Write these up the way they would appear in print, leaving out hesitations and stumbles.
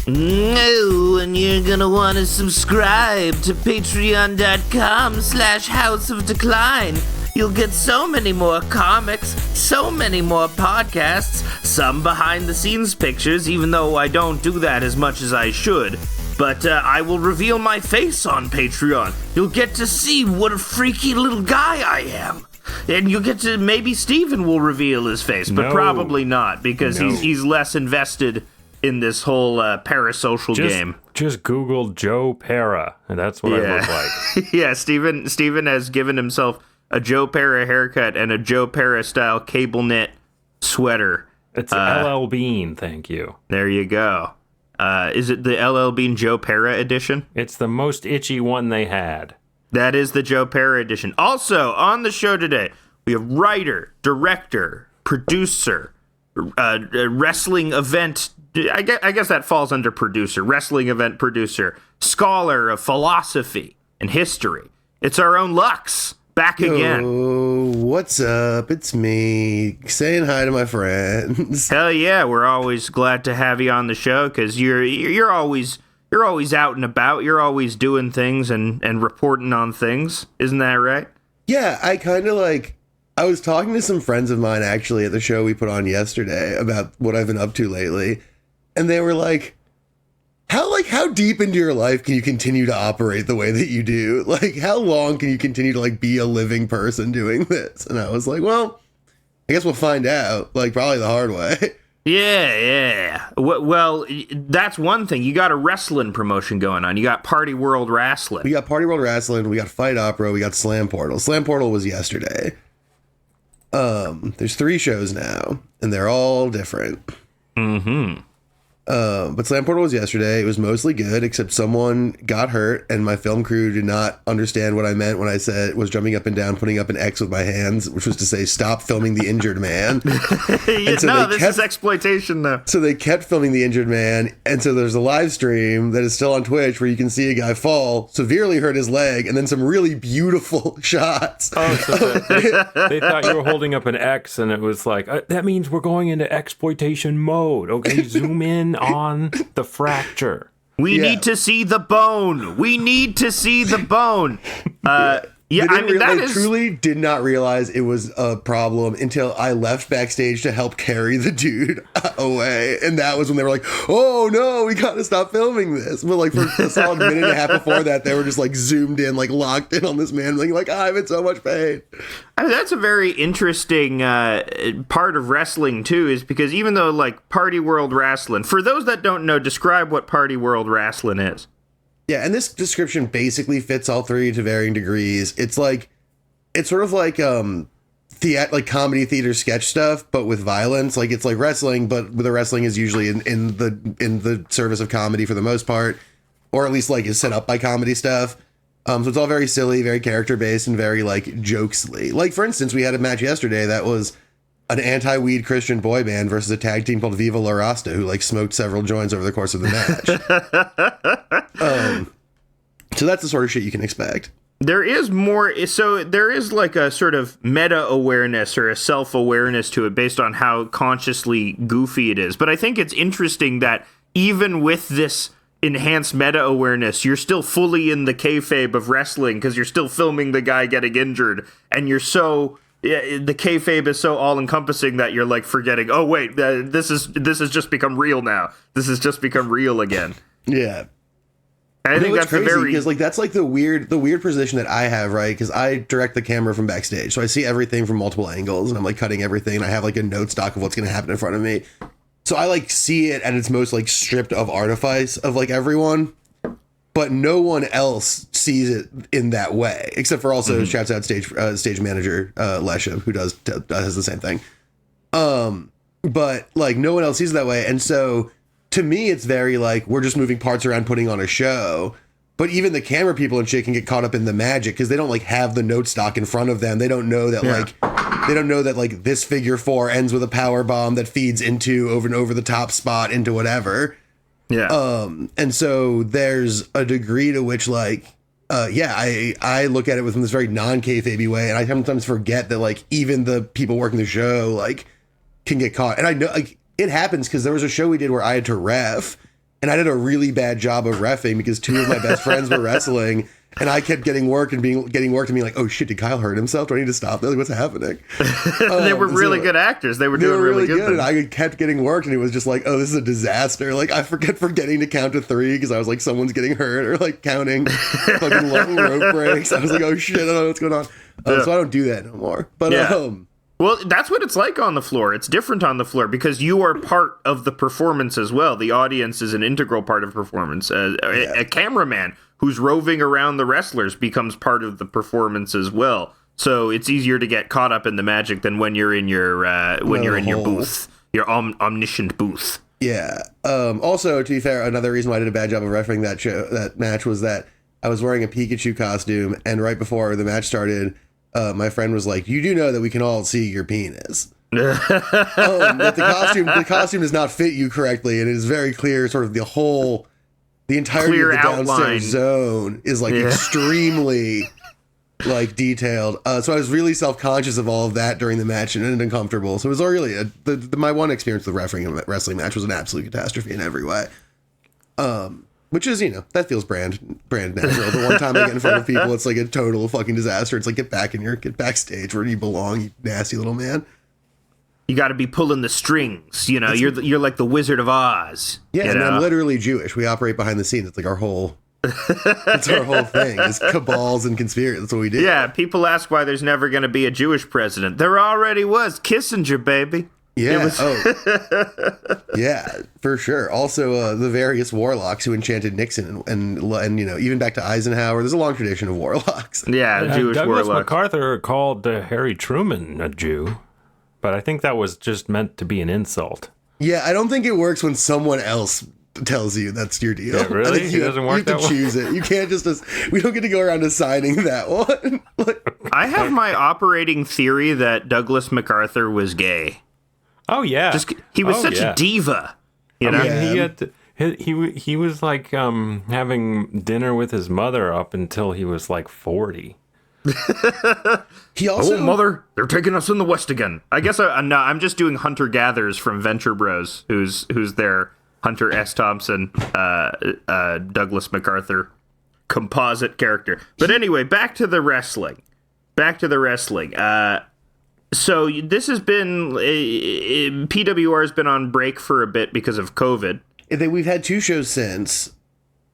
No, and you're gonna want to subscribe to patreon.com/House of Decline. You'll get so many more comics, so many more podcasts, some behind-the-scenes pictures, even though I don't do that as much as I should. But I will reveal my face on Patreon. You'll get to see what a freaky little guy I am. And you'll get to, maybe Steven will reveal his face, but probably not, because he's less invested in this whole parasocial game. Just Google Joe Para, and that's what I look like. Yeah, Steven has given himself a Joe Para haircut and a Joe Para style cable knit sweater. It's LL Bean, thank you. There you go. Is it the LL Bean Joe Para edition? It's the most itchy one they had. That is the Joe Para edition. Also, on the show today, we have writer, director, producer, wrestling event. I guess that falls under producer, wrestling event producer, scholar of philosophy and history. It's our own Lux, back again. What's up? It's me, saying hi to my friends. Hell yeah, we're always glad to have you on the show, because you're always out and about. You're always doing things and reporting on things. Isn't that right? Yeah, I kind of I was talking to some friends of mine actually at the show we put on yesterday about what I've been up to lately. And they were like, how deep into your life can you continue to operate the way that you do? Like, how long can you continue to be a living person doing this? And I was like, well, I guess we'll find out, probably the hard way. Yeah. Well, that's one thing. You got a wrestling promotion going on. You got Party World Wrestling. We got Party World Wrestling. We got Fight Opera. We got Slam Portal. Slam Portal was yesterday. There's 3 shows now, and they're all different. Mm-hmm. But Slam Portal was yesterday. It was mostly good, except someone got hurt, and my film crew did not understand what I meant when I said was jumping up and down, putting up an X with my hands, which was to say, stop filming the injured man. This is exploitation, though. So they kept filming the injured man, and so there's a live stream that is still on Twitch where you can see a guy fall, severely hurt his leg, and then some really beautiful shots. Oh, so they thought you were holding up an X, and it was like, that means we're going into exploitation mode. Okay, zoom in on the fracture. We need to see the bone. We need to see the bone. They truly did not realize it was a problem until I left backstage to help carry the dude away. And that was when they were like, oh no, we gotta stop filming this. But for a solid minute and a half before that, they were just zoomed in, locked in on this man, I'm in so much pain. That's a very interesting part of wrestling too, is because even though Party World Wrestling, for those that don't know, describe what Party World Wrestling is. Yeah, and this description basically fits all 3 to varying degrees. It's sort of comedy theater sketch stuff, but with violence. It's like wrestling, but the wrestling is usually in the service of comedy for the most part, or at least is set up by comedy stuff. So it's all very silly, very character based, and very jokesly. For instance, we had a match yesterday that was an anti-weed Christian boy band versus a tag team called Viva La Rasta, who smoked several joints over the course of the match. So that's the sort of shit you can expect. There is more. So there is a sort of meta awareness or a self-awareness to it based on how consciously goofy it is. But I think it's interesting that even with this enhanced meta awareness, you're still fully in the kayfabe of wrestling, because you're still filming the guy getting injured, and you're so... Yeah, the kayfabe is so all-encompassing that you're forgetting, oh wait, this has just become real now. This has just become real again. Yeah. And I think that's crazy, very... because that's the weird position that I have, right? Because I direct the camera from backstage, so I see everything from multiple angles, and I'm cutting everything, and I have a note stock of what's going to happen in front of me. So I see it at its most stripped of artifice of everyone. But no one else sees it in that way, except for also shouts out stage manager Lesham, who has the same thing. But no one else sees it that way, and so to me it's very we're just moving parts around, putting on a show. But even the camera people and shit can get caught up in the magic because they don't have the note stock in front of them. They don't know that they don't know that this figure 4 ends with a power bomb that feeds into over the top spot into whatever. Yeah. And so there's a degree to which I look at it from this very non-kayfabe way, and I sometimes forget that even the people working the show can get caught. And I know it happens because there was a show we did where I had to ref, and I did a really bad job of reffing because two of my best friends were wrestling, and I kept getting worked and being like, oh shit, did Kyle hurt himself? Do I need to stop? Like, what's happening? They were really good actors. They were doing really good. And I kept getting worked, and it was just like, oh, this is a disaster. Like, I forget forgetting to count to 3 because I was like, someone's getting hurt, or like counting fucking long rope breaks. I was like, oh shit, I don't know what's going on. So I don't do that no more. But well, that's what it's like on the floor. It's different on the floor because you are part of the performance as well. The audience is an integral part of performance. A cameraman who's roving around the wrestlers becomes part of the performance as well. So it's easier to get caught up in the magic than when you're in your your booth, your omniscient booth. Yeah. Also, to be fair, another reason why I did a bad job of refereeing that match was that I was wearing a Pikachu costume, and right before the match started, my friend was like, "You do know that we can all see your penis." But the costume does not fit you correctly, and it is very clear. Sort of the entirety Clear of the outline. downstairs zone is like extremely like detailed. So I was really self-conscious of all of that during the match and uncomfortable. So it was really my one experience with refereeing a wrestling match was an absolute catastrophe in every way. Which is, that feels brand natural. The one time I get in front of people, it's like a total fucking disaster. It's like, get backstage where you belong, you nasty little man. You got to be pulling the strings. You're like the Wizard of Oz. Yeah, and I'm literally Jewish. We operate behind the scenes. It's like our whole thing is cabals and conspiracy. That's what we do. Yeah, people ask why there's never going to be a Jewish president. There already was. Kissinger, baby. Yeah. Yeah, for sure. Also, the various warlocks who enchanted Nixon and even back to Eisenhower. There's a long tradition of warlocks. Yeah, Jewish Douglas warlocks. MacArthur called Harry Truman a Jew, but I think that was just meant to be an insult. Yeah, I don't think it works when someone else tells you that's your deal. Yeah, really? It doesn't work that way? You have to choose it. You can't just... we don't get to go around assigning that one. I have my operating theory that Douglas MacArthur was gay. Oh yeah, He was such a diva. I mean, he was like having dinner with his mother up until he was like 40. He also, mother, they're taking us in the West again. I guess I'm just doing Hunter Gatherers from Venture Bros, who's their Hunter S. Thompson, Douglas MacArthur composite character. But anyway, back to the wrestling. So this has been, PWR has been on break for a bit because of COVID. We've had 2 shows since.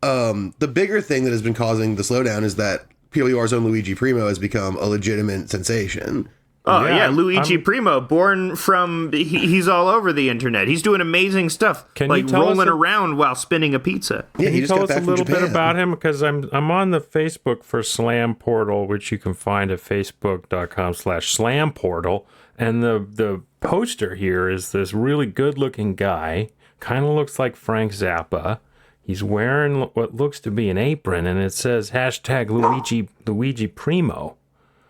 The bigger thing that has been causing the slowdown is that PWR's own Luigi Primo has become a legitimate sensation. Oh, yeah, Luigi Primo, born from... He's all over the internet. He's doing amazing stuff, like rolling around while spinning a pizza. Yeah, Can you tell us a little bit about him? Because I'm on the Facebook for Slam Portal, which you can find at facebook.com/Slam Portal. And the poster here is this really good-looking guy. Kind of looks like Frank Zappa. He's wearing what looks to be an apron, and it says Luigi Primo.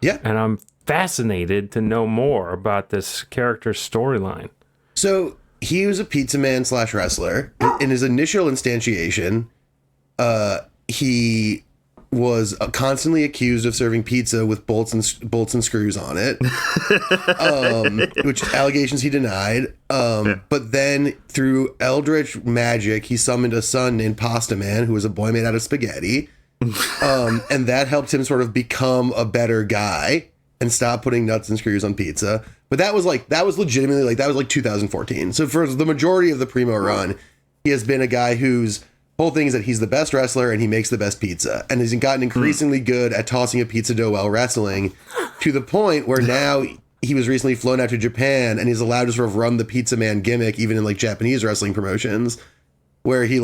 Yeah. And I'm fascinated to know more about this character's storyline. So he was a pizza man / wrestler. In his initial instantiation, he was constantly accused of serving pizza with bolts and screws on it, which allegations he denied. But then through eldritch magic, he summoned a son named Pasta Man, who was a boy made out of spaghetti. And that helped him sort of become a better guy and stop putting nuts and screws on pizza. But that was legitimately 2014. So for the majority of the Primo run, he has been a guy whose whole thing is that he's the best wrestler and he makes the best pizza. And he's gotten increasingly good at tossing a pizza dough while wrestling, to the point where now he was recently flown out to Japan and he's allowed to sort of run the pizza man gimmick, even in like Japanese wrestling promotions, where he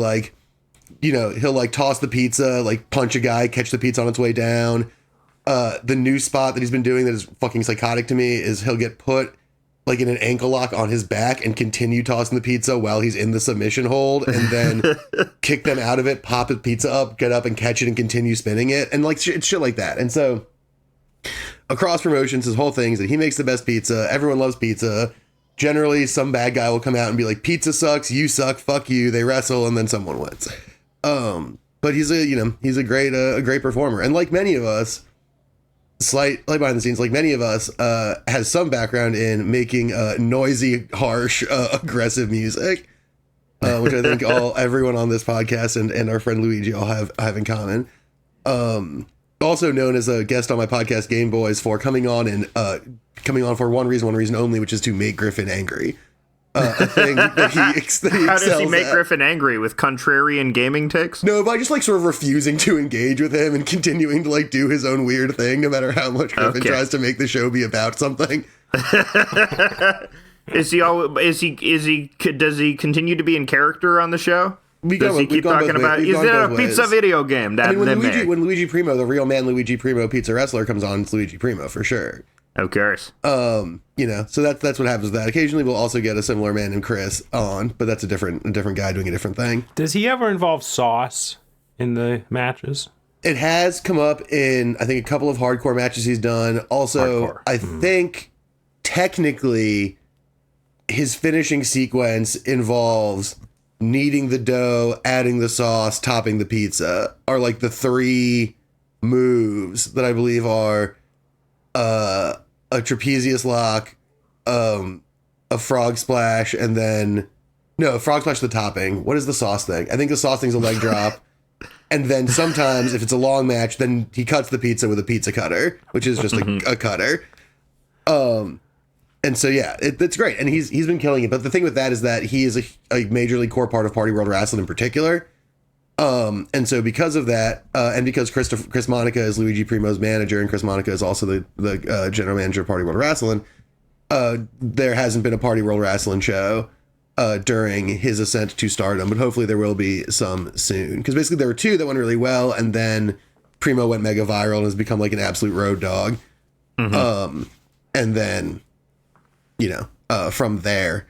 he'll toss the pizza, punch a guy, catch the pizza on its way down. The new spot that he's been doing that is fucking psychotic to me is he'll get put in an ankle lock on his back and continue tossing the pizza while he's in the submission hold, and then kick them out of it, pop the pizza up, get up and catch it and continue spinning it. And it's shit like that. And so across promotions, his whole thing is that he makes the best pizza. Everyone loves pizza. Generally, some bad guy will come out and be like, pizza sucks, you suck, fuck you. They wrestle and then someone wins. But he's a great performer. And like many of us, behind the scenes, like many of us, has some background in making noisy, harsh, aggressive music. which I think everyone on this podcast and our friend Luigi all have in common. Also known as a guest on my podcast Gameboiz for coming on for one reason only, which is to make Griffin angry. A thing that he How does he make at. Griffin angry? With contrarian gaming takes? No, by just like sort of refusing to engage with him and continuing to like do his own weird thing, no matter how much Griffin tries to make the show be about something. Does he continue to be in character on the show? Does he keep talking about, is it a pizza video game? That when Luigi Primo, the real man Luigi Primo pizza wrestler, comes on, it's Luigi Primo for sure. Of course. So that's what happens with that. Occasionally we'll also get a similar man named Chris on, but that's a different guy doing a different thing. Does he ever involve sauce in the matches? It has come up in, I think, a couple of hardcore matches he's done. Also, I think technically his finishing sequence involves kneading the dough, adding the sauce, topping the pizza, are like the three moves that I believe are a trapezius lock, a frog splash, and then a frog splash the topping. What is the sauce thing? I think the sauce thing's a leg drop. And then sometimes if it's a long match, then he cuts the pizza with a pizza cutter, which is just a cutter. And so, yeah, it's great. And he's been killing it. But the thing with that is that he is a majorly core part of Party World Wrestling in particular. And so because of that, and because Chris Monica is Luigi Primo's manager, and Chris Monica is also the general manager of Party World Wrestling, there hasn't been a Party World Wrestling show during his ascent to stardom, but hopefully there will be some soon. Because basically there were two that went really well, and then Primo went mega viral and has become like an absolute road dog. And then, from there,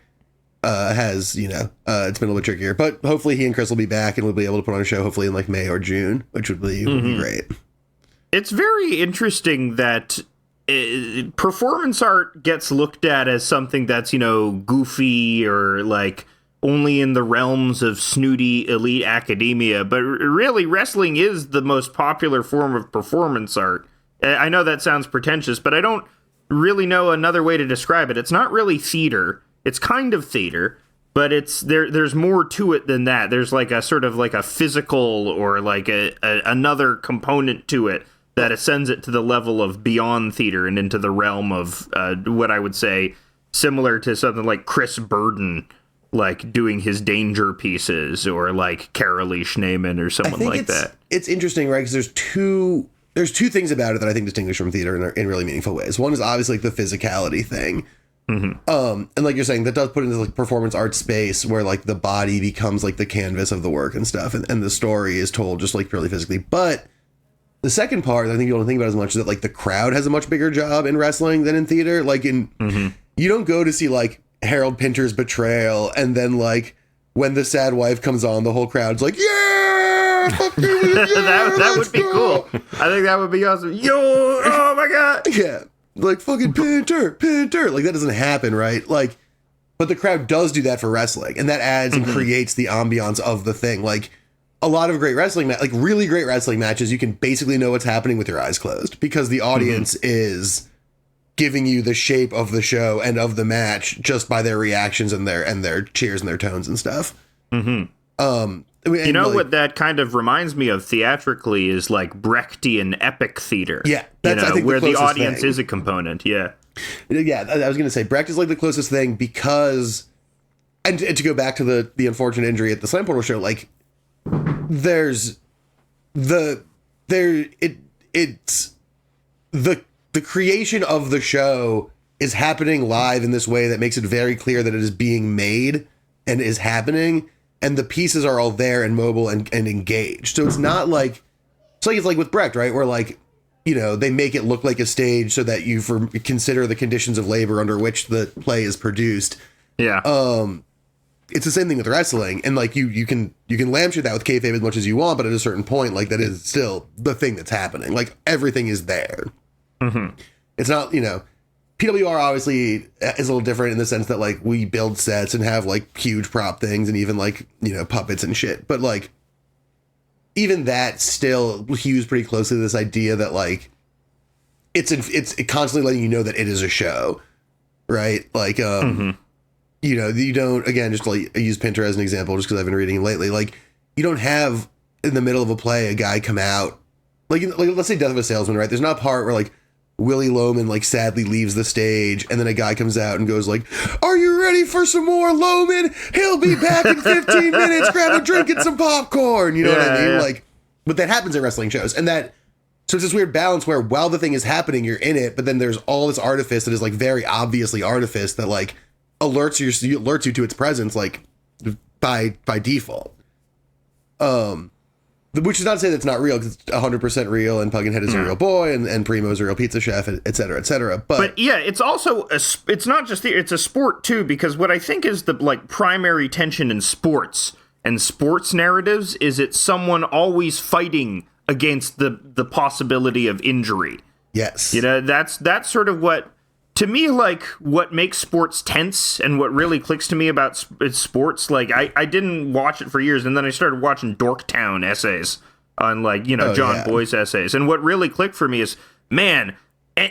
it's been a little bit trickier, but hopefully he and Chris will be back and we'll be able to put on a show hopefully in like May or June, which would be great. It's very interesting that performance art gets looked at as something that's, goofy or like only in the realms of snooty elite academia, but really wrestling is the most popular form of performance art. I know that sounds pretentious, but I don't really know another way to describe it. It's not really theater. It's kind of theater, but there's more to it than that. There's like a sort of like a physical or like another component to it that ascends it to the level of beyond theater and into the realm of what I would say similar to something like Chris Burden, like doing his danger pieces, or like Carolee Schneemann or someone like that. It's interesting, right? Because there's two things about it that I think distinguish from theater in really meaningful ways. One is obviously like the physicality thing. And like you're saying, that does put into like performance art space where like the body becomes like the canvas of the work and stuff, and the story is told just like purely physically. But the second part, I think you don't think about as much, is that like the crowd has a much bigger job in wrestling than in theater. Like you don't go to see like Harold Pinter's Betrayal and then like when the sad wife comes on, the whole crowd's like, yeah, fuck you, yeah, that would be cool. I think that would be awesome. Yo, oh my god, yeah. Like fucking Pinter, like that doesn't happen, right? Like, but the crowd does do that for wrestling, and that adds and creates the ambiance of the thing. Like a lot of great wrestling, like really great wrestling matches, you can basically know what's happening with your eyes closed because the audience is giving you the shape of the show and of the match just by their reactions and their cheers and their tones and stuff. What that kind of reminds me of theatrically is like Brechtian epic theater. Yeah, that's I think where the audience thing is a component. Yeah. Yeah, I was going to say Brecht is like the closest thing because, and to go back to the unfortunate injury at the Slam Portal show, like it's the creation of the show is happening live in this way that makes it very clear that it is being made and is happening. And the pieces are all there and mobile and engaged. So it's not like, it's like with Brecht, right? Where like, they make it look like a stage so that you consider the conditions of labor under which the play is produced. Yeah. It's the same thing with wrestling. And like you can lampshade that with kayfabe as much as you want, but at a certain point, like that is still the thing that's happening. Like everything is there. It's not, PWR obviously is a little different in the sense that like we build sets and have like huge prop things and even like, puppets and shit. But like even that still hews pretty closely to this idea that like it's constantly letting you know that it is a show, right? Like, you don't, again, just like I use Pinter as an example, just because I've been reading lately. Like, you don't have in the middle of a play a guy come out like let's say Death of a Salesman, right? There's not a part where like Willie Loman like sadly leaves the stage and then a guy comes out and goes like, "Are you ready for some more Loman? He'll be back in 15 minutes. Grab a drink and some popcorn." You know what I mean? Yeah. Like, but that happens in wrestling shows, and that so it's this weird balance where while the thing is happening, you're in it, but then there's all this artifice that is like very obviously artifice that like alerts you to its presence like by default. Which is not to say that's not real, because it's 100% real, and Pumpkinhead is a real boy, and Primo's a real pizza chef, et cetera, et cetera. But yeah, it's also it's not just it's a sport too, because what I think is the like primary tension in sports and sports narratives is it's someone always fighting against the possibility of injury. Yes, you know, that's sort of what, to me, like what makes sports tense and what really clicks to me about sports. Like I didn't watch it for years, and then I started watching Dorktown essays on like, you know, John Boyce essays. And what really clicked for me is, man,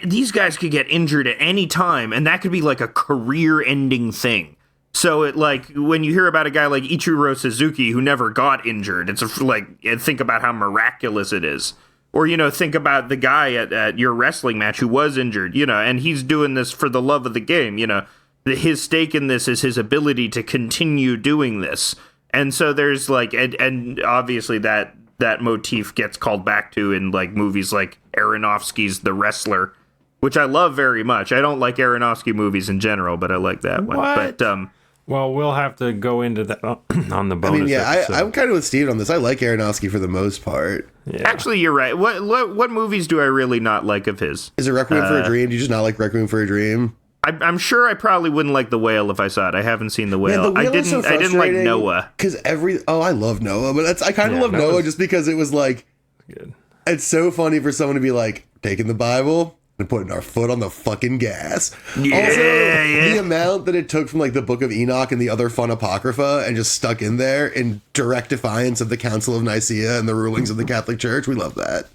these guys could get injured at any time, and that could be like a career-ending thing. So it like when you hear about a guy like Ichiro Suzuki who never got injured, it's like think about how miraculous it is. Or, you know, think about the guy at your wrestling match who was injured, you know, and he's doing this for the love of the game, you know. His stake in this is his ability to continue doing this. And so there's like, and obviously that motif gets called back to in like movies like Aronofsky's The Wrestler, which I love very much. I don't like Aronofsky movies in general, but I like that one. But well, we'll have to go into that on the bonus. I mean, yeah, episode. I'm kind of with Steven on this. I like Aronofsky for the most part. Yeah. Actually, you're right. What movies do I really not like of his? Is it Requiem for a Dream? Do you just not like Requiem for a Dream? I'm sure I probably wouldn't like The Whale if I saw it. I haven't seen The Whale. Man, The Whale I didn't like Noah. Because I love Noah, but I kind of love Noah just because it was like, good. It's so funny for someone to be like, taking the Bible and putting our foot on the fucking gas. Yeah, also, yeah. the amount that it took from like the Book of Enoch and the other fun apocrypha and just stuck in there in direct defiance of the Council of Nicaea and the rulings of the Catholic Church. We love that.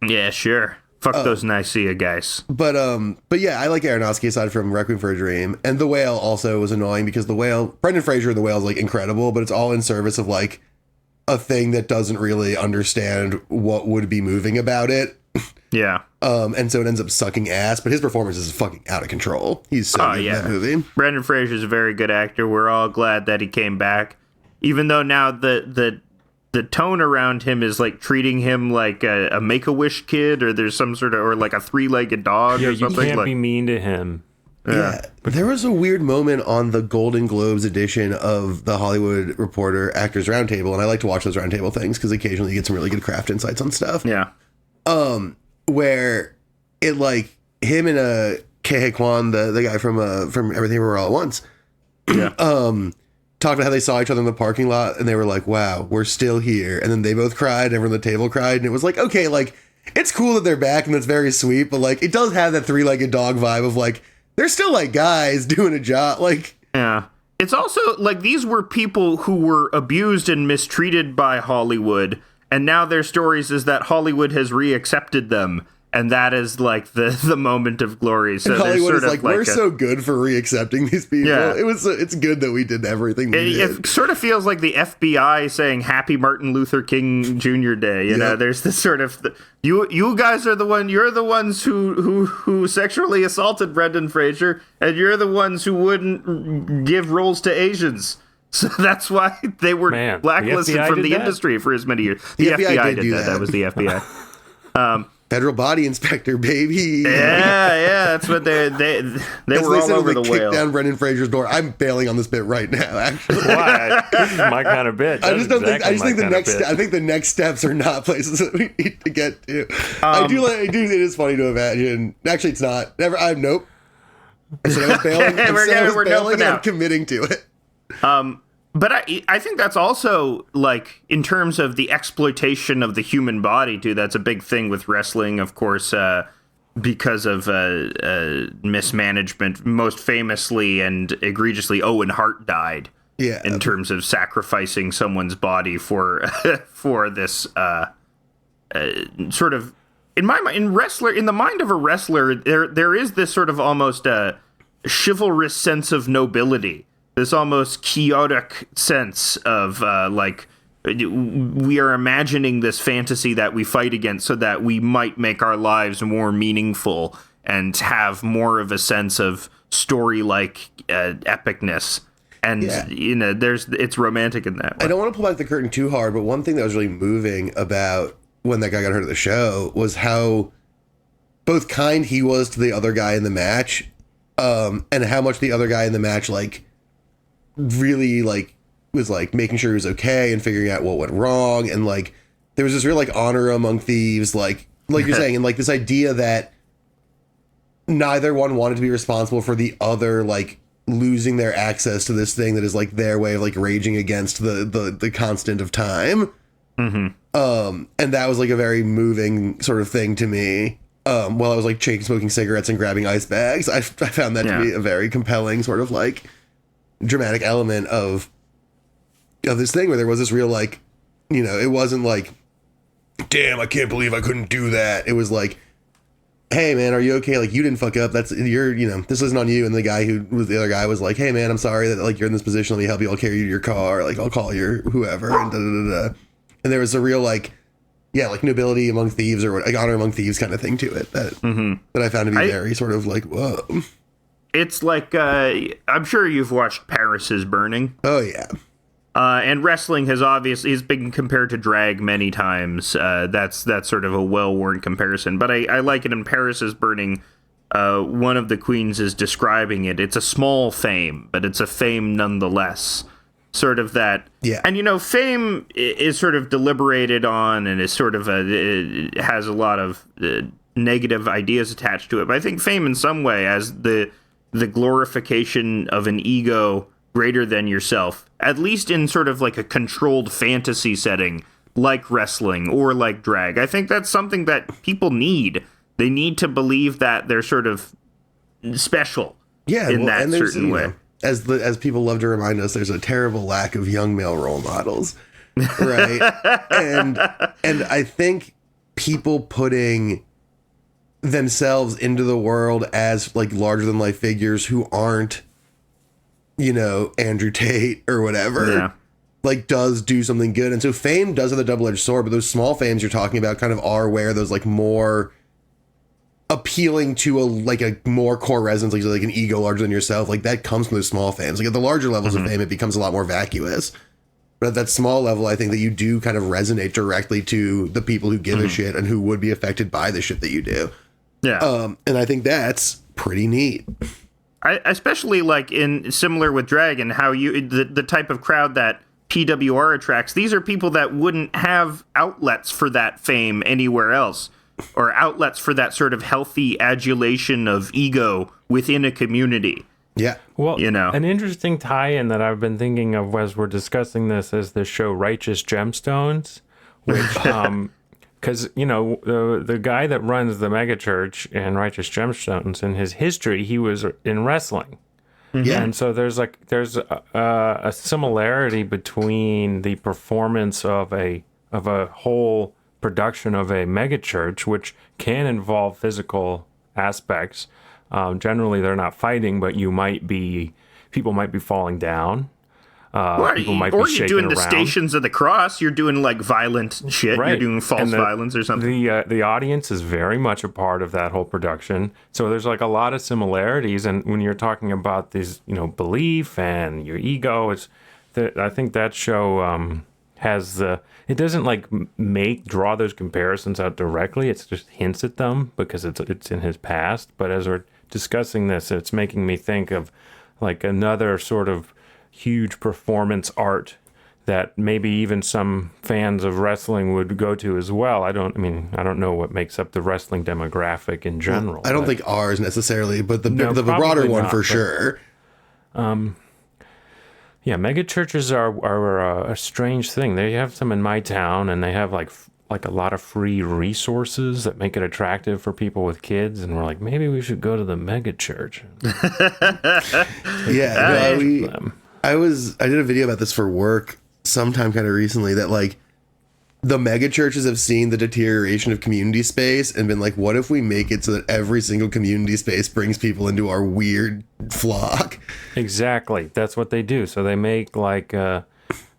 Yeah, sure. Fuck those Nicaea guys. But yeah, I like Aronofsky aside from Requiem for a Dream. And The Whale also was annoying because Brendan Fraser in The Whale is like incredible, but it's all in service of like a thing that doesn't really understand what would be moving about it. Yeah. And so it ends up sucking ass, but his performance is fucking out of control. He's so good in that movie. Brendan Fraser's a very good actor. We're all glad that he came back, even though now the tone around him is like treating him like a Make-A-Wish kid, or there's some sort of, or like a three-legged dog or something. You can't be mean to him. Yeah. There was a weird moment on the Golden Globes edition of the Hollywood Reporter Actors Roundtable, and I like to watch those roundtable things because occasionally you get some really good craft insights on stuff. Yeah. Where it like him and Ke Kwan, the guy from Everything Everywhere All at Once, talked about how they saw each other in the parking lot and they were like, "Wow, we're still here." And then they both cried, and everyone at the table cried, and it was like, okay, like it's cool that they're back and that's very sweet, but like it does have that three-legged dog vibe of like they're still like guys doing a job. Like, yeah. It's also like these were people who were abused and mistreated by Hollywood. And now their stories is that Hollywood has reaccepted them, and that is like the moment of glory. So and Hollywood is like we're a, so good for reaccepting these people. Yeah. It's good that we did everything we did. It sort of feels like the FBI saying Happy Martin Luther King Jr. Day. You know, there's this sort of you guys are you're the ones who sexually assaulted Brendan Fraser, and you're the ones who wouldn't give roles to Asians. So that's why they were blacklisted from the industry for as many years. The FBI did that. That was the FBI. Federal body inspector, baby. Yeah. That's what they were all over the Whale. Kicked down Brendan Fraser's door. I'm bailing on this bit right now. Actually, why? This is my kind of bit. I think the next steps are not places that we need to get to. I do. It is funny to imagine. Actually, it's not. Nope. I said I was bailing. We're bailing and I'm committing to it. But I think that's also, like, in terms of the exploitation of the human body, too, that's a big thing with wrestling, of course, because of mismanagement. Most famously and egregiously, Owen Hart died in terms of sacrificing someone's body for this sort of... In the mind of a wrestler, there is this sort of almost chivalrous sense of nobility this almost chaotic sense of like we are imagining this fantasy that we fight against so that we might make our lives more meaningful and have more of a sense of story-like epicness. And, it's romantic in that way. I don't want to pull back the curtain too hard, but one thing that was really moving about when that guy got hurt at the show was how both kind he was to the other guy in the match, and how much the other guy in the match, like, really, like, was like making sure he was okay and figuring out what went wrong, and like there was this real like honor among thieves, like you're saying, and like this idea that neither one wanted to be responsible for the other like losing their access to this thing that is like their way of like raging against the constant of time. And that was like a very moving sort of thing to me. While I was like chain smoking cigarettes and grabbing ice bags, I found that to be a very compelling sort of like dramatic element of this thing where there was this real, like, you know, it wasn't like, damn, I can't believe I couldn't do that. It was like, hey man, are you okay? Like, you didn't fuck up. That's this isn't on you. And the guy who was the other guy was like, hey man, I'm sorry that like you're in this position. Let me help you. I'll carry you to your car. Like, I'll call your whoever. And And there was a real like, like nobility among thieves or like honor among thieves kind of thing to it that I found to be very sort of like, whoa. It's like, I'm sure you've watched Paris is Burning. Oh yeah. And wrestling has been compared to drag many times. That's sort of a well-worn comparison. But I like it in Paris is Burning. One of the queens is describing it. It's a small fame, but it's a fame nonetheless. Sort of that. Yeah. And, fame is sort of deliberated on and is sort of it has a lot of negative ideas attached to it. But I think fame in some way as the glorification of an ego greater than yourself, at least in sort of like a controlled fantasy setting, like wrestling or like drag. I think that's something that people need. They need to believe that they're sort of special in that certain way. As people love to remind us, there's a terrible lack of young male role models, right? and I think people putting themselves into the world as like larger than life figures who aren't, Andrew Tate or whatever, like does do something good. And so fame does have a double-edged sword, but those small fames you're talking about kind of are where those like more appealing to a more core resonance, like an ego larger than yourself, like that comes from those small fames. Like at the larger levels of fame, it becomes a lot more vacuous. But at that small level, I think that you do kind of resonate directly to the people who give a shit and who would be affected by the shit that you do. Yeah. And I think that's pretty neat. Especially like in similar with drag and how the type of crowd that PWR attracts. These are people that wouldn't have outlets for that fame anywhere else, or outlets for that sort of healthy adulation of ego within a community. Yeah. Well, an interesting tie-in that I've been thinking of as we're discussing this is the show Righteous Gemstones, which because, the guy that runs the megachurch in Righteous Gemstones, in his history, he was in wrestling. Yeah. And so there's a similarity between the performance of a whole production of a megachurch, which can involve physical aspects. Generally, they're not fighting, but people might be falling down. People might be shaking you're doing around. The Stations of the Cross. You're doing like violent shit. Right. You're doing false violence or something. The audience is very much a part of that whole production. So there's like a lot of similarities. And when you're talking about these, belief and your ego, I think that show has it doesn't like draw those comparisons out directly. It just hints at them because it's in his past. But as we're discussing this, it's making me think of like another sort of huge performance art that maybe even some fans of wrestling would go to as well. I don't know what makes up the wrestling demographic in general. I don't think ours necessarily, but the broader one for sure. Yeah, mega churches are a strange thing. They have some in my town, and they have like a lot of free resources that make it attractive for people with kids. And we're like, maybe we should go to the mega church. I did a video about this for work sometime kind of recently that like the mega churches have seen the deterioration of community space and been like, what if we make it so that every single community space brings people into our weird flock? Exactly. That's what they do. So they make like a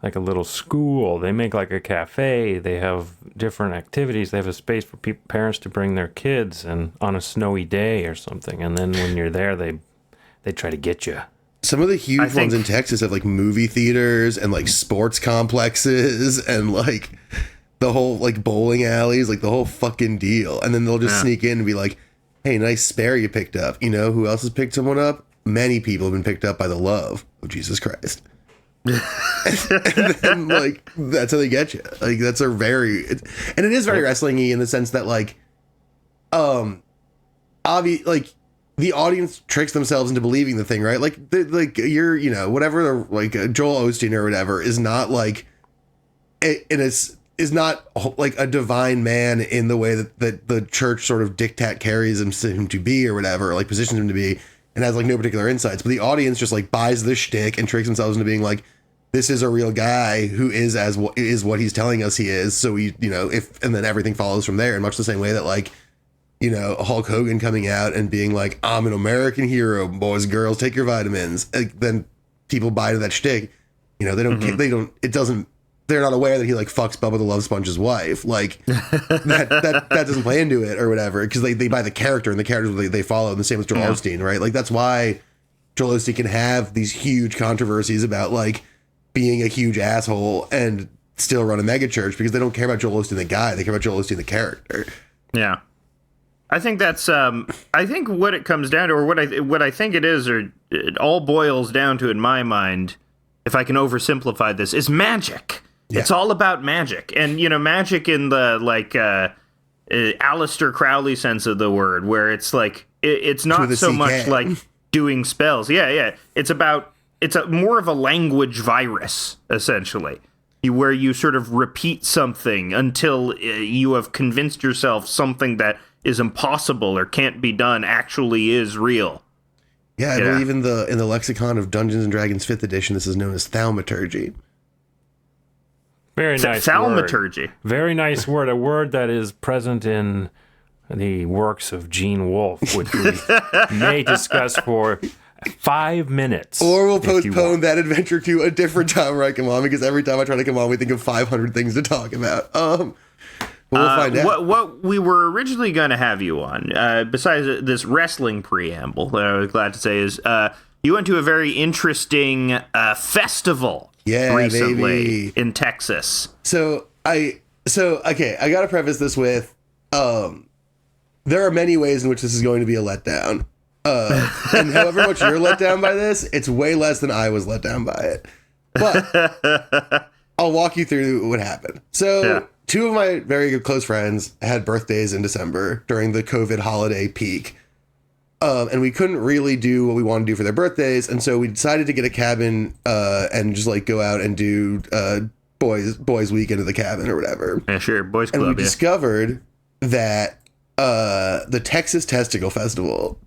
little school. They make like a cafe. They have different activities. They have a space for parents to bring their kids and on a snowy day or something. And then when you're there, they try to get you. Some of the huge ones in Texas have like movie theaters and like sports complexes and like the whole like bowling alleys, like the whole fucking deal. And then they'll just sneak in and be like, hey, nice spare you picked up. You know who else has picked someone up? Many people have been picked up by the love of Jesus Christ. And then like that's how they get you. Like that's a very and it is very wrestling-y in the sense that like like the audience tricks themselves into believing the thing, right? Like you're, you know, whatever, like Joel Osteen or whatever is not like is not like a divine man in the way that the church sort of dictate carries him to be or whatever, or like positions him to be, and has like no particular insights. But the audience just like buys this shtick and tricks themselves into being like, this is a real guy who is what he's telling us he is. So we, you know, and then everything follows from there in much the same way that like, you know, Hulk Hogan coming out and being like, I'm an American hero, boys and girls, take your vitamins. And then people buy to that shtick. You know, they're not aware that he like fucks Bubba the Love Sponge's wife. Like that doesn't play into it or whatever. Cause they buy the character and the characters they follow. And the same with Joel Osteen, right? Like that's why Joel Osteen can have these huge controversies about like being a huge asshole and still run a mega church, because they don't care about Joel Osteen the guy. They care about Joel Osteen the character. Yeah. I think that's, I think what it comes down to, or what I think it is, or it all boils down to in my mind, if I can oversimplify this, is magic. Yeah. It's all about magic. And, you know, magic in the, like, Aleister Crowley sense of the word, where it's like, it's not so much like doing spells. Yeah. It's more of a language virus, essentially. Where you sort of repeat something until you have convinced yourself something that is impossible or can't be done actually is real. Yeah, I believe in the lexicon of Dungeons and Dragons 5th edition, this is known as thaumaturgy. Very nice thaumaturgy. Word. Very nice word. A word that is present in the works of Gene Wolfe, which we may discuss for 5 minutes. Or we'll postpone that adventure to a different time where I come on, because every time I try to come on, we think of 500 things to talk about. We'll find out. What we were originally going to have you on, besides this wrestling preamble, that I was glad to say, is you went to a very interesting festival recently in Texas. So I got to preface this with, there are many ways in which this is going to be a letdown. And however much you're let down by this, it's way less than I was let down by it. But I'll walk you through what happened. So two of my very good close friends had birthdays in December during the COVID holiday peak. And we couldn't really do what we wanted to do for their birthdays. And so we decided to get a cabin and just like go out and do boys weekend at the cabin or whatever. Yeah, sure. Boys club. And we discovered that the Texas Testicle Festival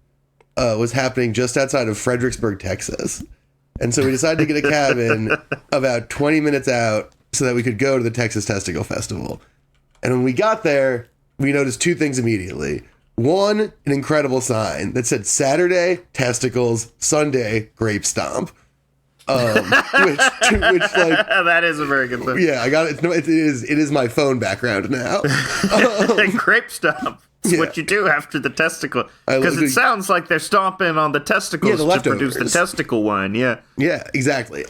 was happening just outside of Fredericksburg, Texas. And so we decided to get a cabin about 20 minutes out so that we could go to the Texas Testicle Festival. And when we got there, we noticed two things immediately. One, an incredible sign that said Saturday, testicles, Sunday, grape stomp. Which like, that is a very good look. Yeah, I got it. No, it is my phone background now. Grape stomp. It's what you do after the testicle. Because it sounds like they're stomping on the testicles to produce the testicle wine. Yeah. Yeah, exactly.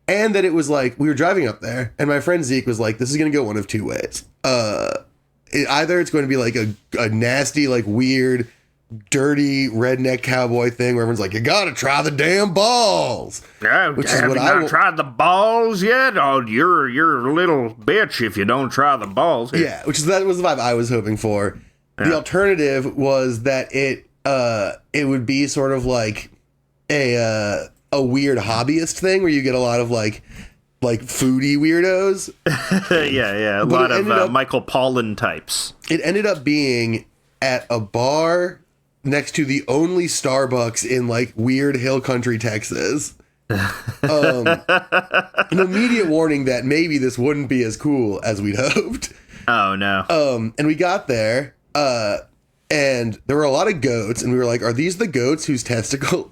And that it was like, we were driving up there, and my friend Zeke was like, this is going to go one of two ways. Either it's going to be like a nasty, like weird, dirty redneck cowboy thing where everyone's like, you got to try the damn balls. Yeah, which is what I tried the balls yet? Oh, you're a little bitch if you don't try the balls. Yeah, that was the vibe I was hoping for. Yeah. The alternative was that it would be sort of like a weird hobbyist thing where you get a lot of like foodie weirdos. yeah. A lot of Michael Pollan types. It ended up being at a bar next to the only Starbucks in like weird hill country Texas. An immediate warning that maybe this wouldn't be as cool as we'd hoped. Oh no. And we got there, and there were a lot of goats, and we were like, "Are these the goats whose testicle?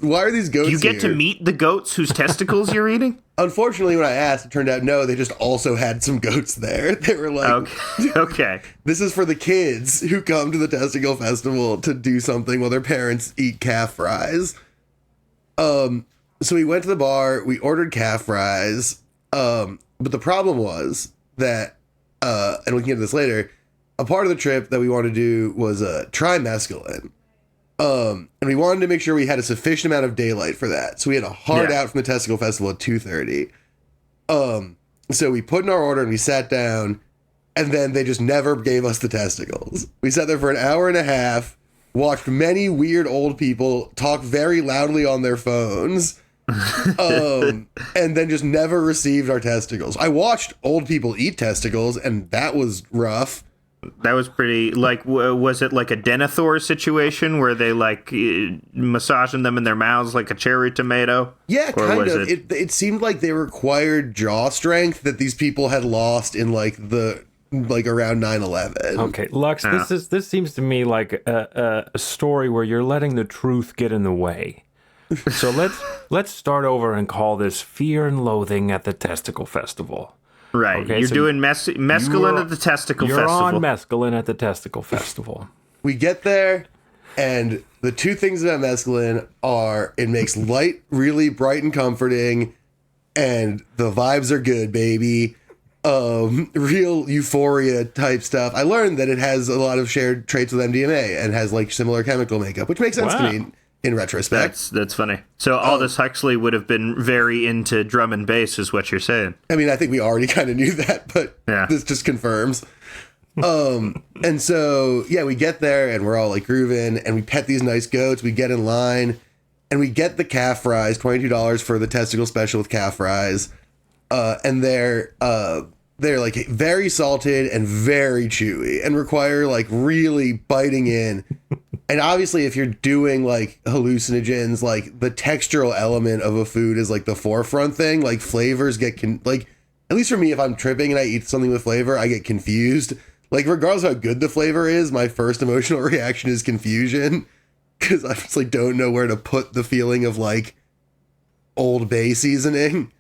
Why are these goats?" You get to meet the goats whose testicles you're eating? Unfortunately, when I asked, it turned out no. They just also had some goats there. They were like, okay. This is for the kids who come to the Testicle Festival to do something while their parents eat calf fries." So we went to the bar. We ordered calf fries. But the problem was that, and we can get into this later, a part of the trip that we wanted to do was try mescaline. And we wanted to make sure we had a sufficient amount of daylight for that. So we had a hard out from the Testicle Festival at 2:30. So we put in our order and we sat down, and then they just never gave us the testicles. We sat there for an hour and a half, watched many weird old people talk very loudly on their phones, and then just never received our testicles. I watched old people eat testicles, and that was rough. That was pretty, like, was it like a Denethor situation where they, like, massaging them in their mouths like a cherry tomato? Yeah, kind of. It seemed like they required jaw strength that these people had lost in, like, around 9/11. Okay, Lux, this seems to me like a story where you're letting the truth get in the way. So let's start over and call this Fear and Loathing at the Testicle Festival. Right. Okay, you're so doing mescaline at the Testicle Festival. You're on mescaline at the Testicle Festival. We get there, and the two things about mescaline are it makes light really bright and comforting, and the vibes are good, baby. Real euphoria type stuff. I learned that it has a lot of shared traits with MDMA and has like similar chemical makeup, which makes sense to me in retrospect. That's funny. So Aldous Huxley would have been very into drum and bass, is what you're saying. I mean, I think we already kind of knew that, but this just confirms. And so, yeah, we get there and we're all like grooving and we pet these nice goats. We get in line and we get the calf fries, $22 for the testicle special with calf fries. And they're like very salted and very chewy and require like really biting in. And obviously, if you're doing like hallucinogens, like the textural element of a food is like the forefront thing. Like flavors get like, at least for me, if I'm tripping and I eat something with flavor, I get confused. Like regardless of how good the flavor is, my first emotional reaction is confusion because I just like don't know where to put the feeling of like Old Bay seasoning.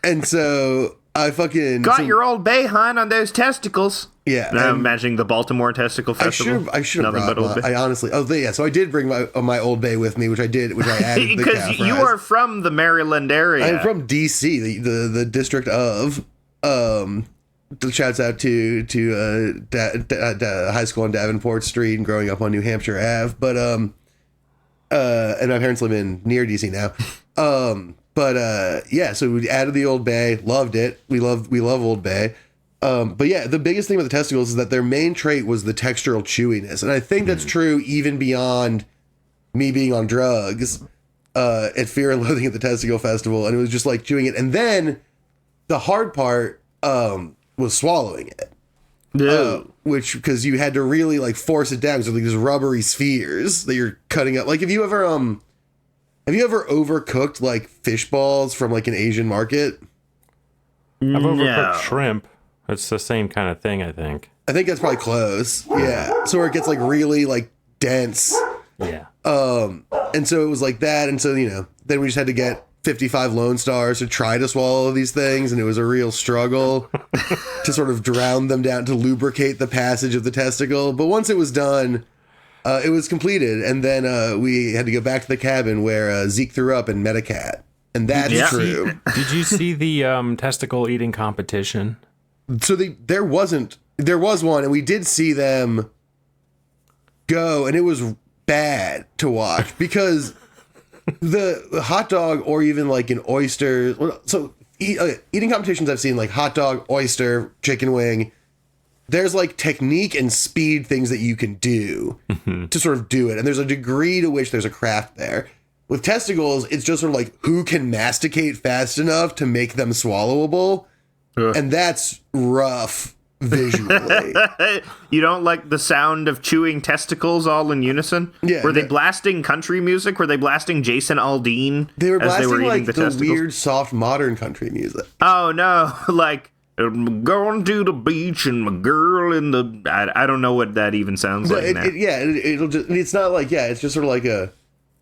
And so I fucking got your Old Bay hun on those testicles. Yeah, I'm imagining the Baltimore Testicle Festival. I should have brought Old Bay. I honestly, so I did bring my Old Bay with me, which I added because you are from the Maryland area. I'm from DC, the district of. Shouts out to high school on Davenport Street and growing up on New Hampshire Ave, but and my parents live in near DC now. So we added the Old Bay, loved it. We love Old Bay. But yeah, the biggest thing with the testicles is that their main trait was the textural chewiness. And I think that's true even beyond me being on drugs at Fear and Loathing at the Testicle Festival. And it was just like chewing it. And then the hard part was swallowing it. Because you had to really like force it down. So like these rubbery spheres that you're cutting up. Like have you ever overcooked like fish balls from like an Asian market? I've overcooked shrimp. It's the same kind of thing, I think. I think that's probably close. Yeah. So where it gets like really like dense. Yeah. And so it was like that. And so, then we just had to get 55 Lone Stars to try to swallow these things. And it was a real struggle to sort of drown them down, to lubricate the passage of the testicle. But once it was done, it was completed. And then we had to go back to the cabin where Zeke threw up and met a cat. And that's true. Did you see the testicle eating competition? So there was one, and we did see them go, and it was bad to watch because the hot dog or even like an oyster. So eating competitions I've seen like hot dog, oyster, chicken wing. There's like technique and speed things that you can do to sort of do it. And there's a degree to which there's a craft there. With testicles, it's just sort of like who can masticate fast enough to make them swallowable. And that's rough visually. You don't like the sound of chewing testicles all in unison? Yeah. Were they blasting country music? Were they blasting Jason Aldean? They were blasting like the testicles? weird, soft, modern country music. Oh no! Like I'm going to the beach and my girl in the. I don't know what that even sounds like. It'll just. It's not like it's just sort of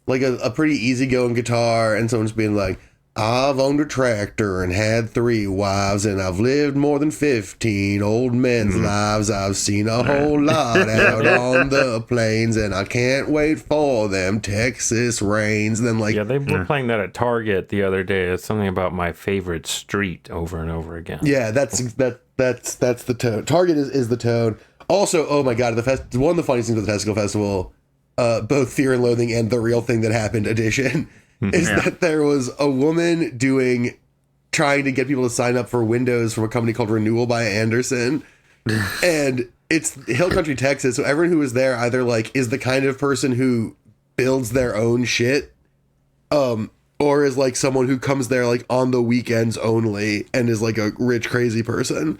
like a pretty easygoing guitar, and someone's being like, I've owned a tractor and had 3 wives, and I've lived more than 15 old men's lives. I've seen a whole lot out on the plains, and I can't wait for them Texas rains. And then they were playing that at Target the other day. It's something about my favorite street over and over again. Yeah, that's the tone. Target is the tone. Also, oh my God, one of the funniest things with the Testicle Festival, both Fear and Loathing and The Real Thing That Happened edition, is that there was a woman trying to get people to sign up for windows from a company called Renewal by Anderson. And it's Hill Country, Texas. So everyone who was there either like is the kind of person who builds their own shit, or is like someone who comes there like on the weekends only and is like a rich, crazy person.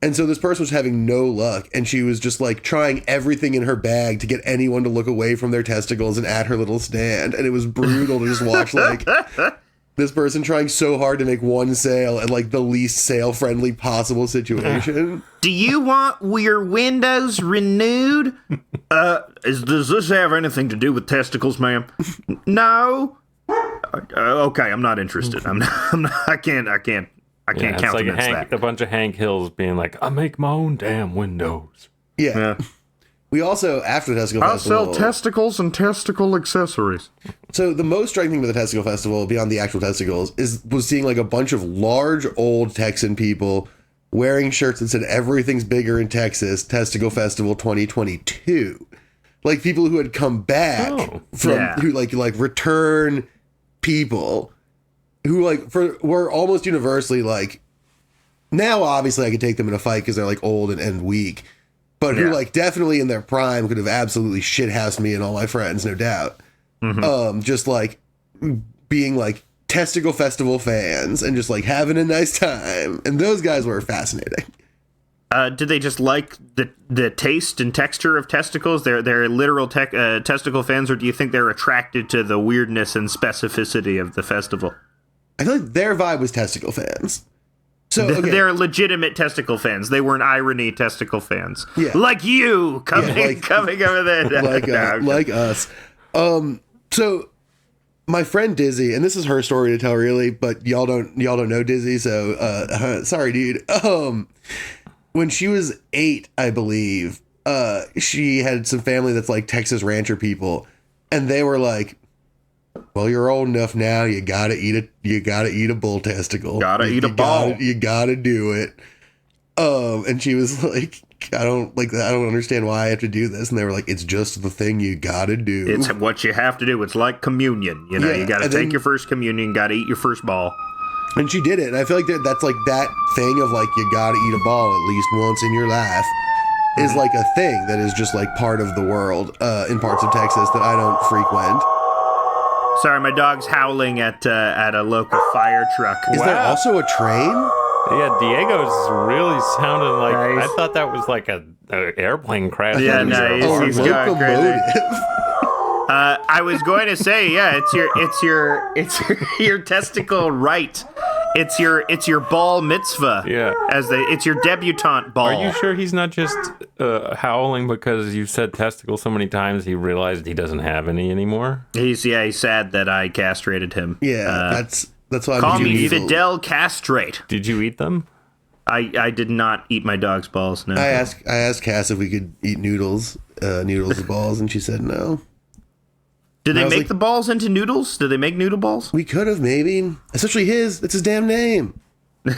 And so this person was having no luck, and she was just like trying everything in her bag to get anyone to look away from their testicles and at her little stand. And it was brutal to just watch like this person trying so hard to make one sale at like the least sale friendly possible situation. Do you want your windows renewed? Does this have anything to do with testicles, ma'am? No. Okay, I'm not interested. I can't countenance like that. A bunch of Hank Hills being like, I make my own damn windows. Yeah. We also, after the Testicle Festival... I'll sell testicles and testicle accessories. So the most striking thing with the Testicle Festival, beyond the actual testicles, was seeing like a bunch of large old Texan people wearing shirts that said everything's bigger in Texas, Testicle Festival 2022. Like people who had come back who like return people who like were almost universally like, now obviously I could take them in a fight because they're like old and weak, but who like definitely in their prime could have absolutely shithoused me and all my friends, no doubt. Just like being like Testicle Festival fans and just like having a nice time. And those guys were fascinating. Did they just like the taste and texture of testicles? They're literal testicle fans, or do you think they're attracted to the weirdness and specificity of the festival? I feel like their vibe was testicle fans. So they're legitimate testicle fans. They weren't irony testicle fans. Yeah. Like you coming over there. like us. So my friend Dizzy, and this is her story to tell really, but y'all don't know Dizzy, so sorry, dude. When she was 8, I believe, she had some family that's like Texas rancher people, and they were like, well, you're old enough now. You gotta eat a bull testicle. Eat a ball. You gotta do it. And she was like, I don't understand why I have to do this. And they were like, it's just the thing you gotta do. It's what you have to do. It's like communion. You know, you gotta take your first communion. Gotta eat your first ball. And she did it. And I feel like that's like that thing of like, you gotta eat a ball at least once in your life is like a thing that is just like part of the world in parts of Texas that I don't frequent. Sorry, my dog's howling at a local fire truck. Is there also a train? Yeah, Diego's really sounding like... Nice. I thought that was like an airplane crash. Yeah, no, he's going crazy. I was going to say, yeah, it's your testicle right. It's your ball mitzvah. Yeah. It's your debutante ball. Are you sure he's not just howling because you said testicle so many times he realized he doesn't have any anymore? He's sad that I castrated him. Yeah, that's why. Call me Fidel Castrate. Did you eat them? I did not eat my dog's balls. No. I asked Cass if we could eat noodles with balls, and she said no. Did they make the balls into noodles? Did they make noodle balls? We could have, maybe. Especially his. It's his damn name. It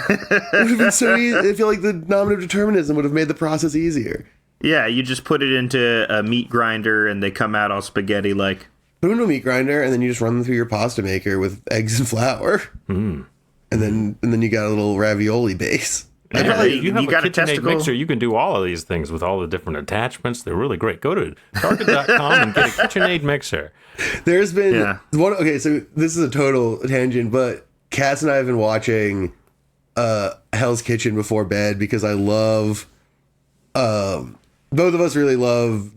would have been so easy. I feel like the nominative determinism would have made the process easier. Yeah, you just put it into a meat grinder and they come out all spaghetti-like. Put them into a meat grinder and then you just run them through your pasta maker with eggs and flour. Mm. And then you got a little ravioli base. Yeah, you have a KitchenAid mixer. You can do all of these things with all the different attachments. They're really great. Go to Target.com and get a KitchenAid mixer. There's been one. Okay, so this is a total tangent, but Cass and I have been watching Hell's Kitchen before bed because I love Both of us really love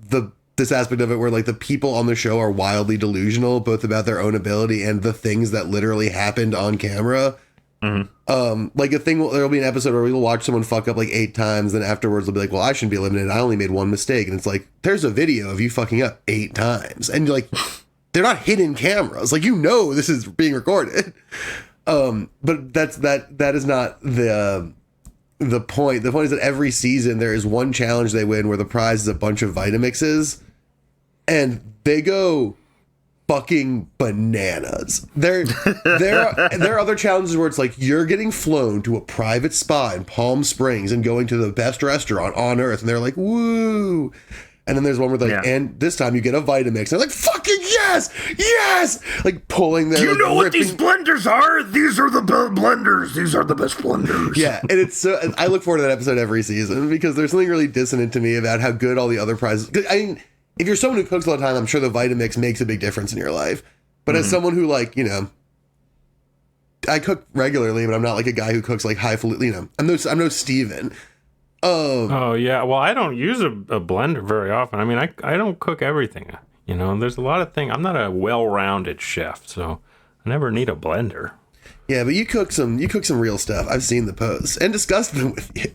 this aspect of it where like the people on the show are wildly delusional, both about their own ability and the things that literally happened on camera. Like there'll be an episode where we'll watch someone fuck up like 8 times, then afterwards they'll be like, well, I shouldn't be eliminated, I only made one mistake. And it's like, there's a video of you fucking up 8 times, and you're like, they're not hidden cameras, like, this is being recorded. But that is not the point. The point is that every season there is one challenge they win where the prize is a bunch of Vitamixes, and they go fucking bananas. There are other challenges where it's like you're getting flown to a private spa in Palm Springs and going to the best restaurant on earth, and they're like, woo. And then there's one where like, and this time you get a Vitamix. They're like, fucking yes, like pulling their. You know what these blenders are? These are the blenders. These are the best blenders. Yeah, and it's so. I look forward to that episode every season because there's something really dissonant to me about how good all the other prizes. I mean, if you're someone who cooks all the time, I'm sure the Vitamix makes a big difference in your life. But as someone who like, I cook regularly, but I'm not like a guy who cooks like highfalutin. I'm no Steven. Oh yeah, well, I don't use a blender very often. I mean, I don't cook everything. There's a lot of things. I'm not a well-rounded chef, so I never need a blender. Yeah, but you cook some real stuff. I've seen the posts and discussed them with you.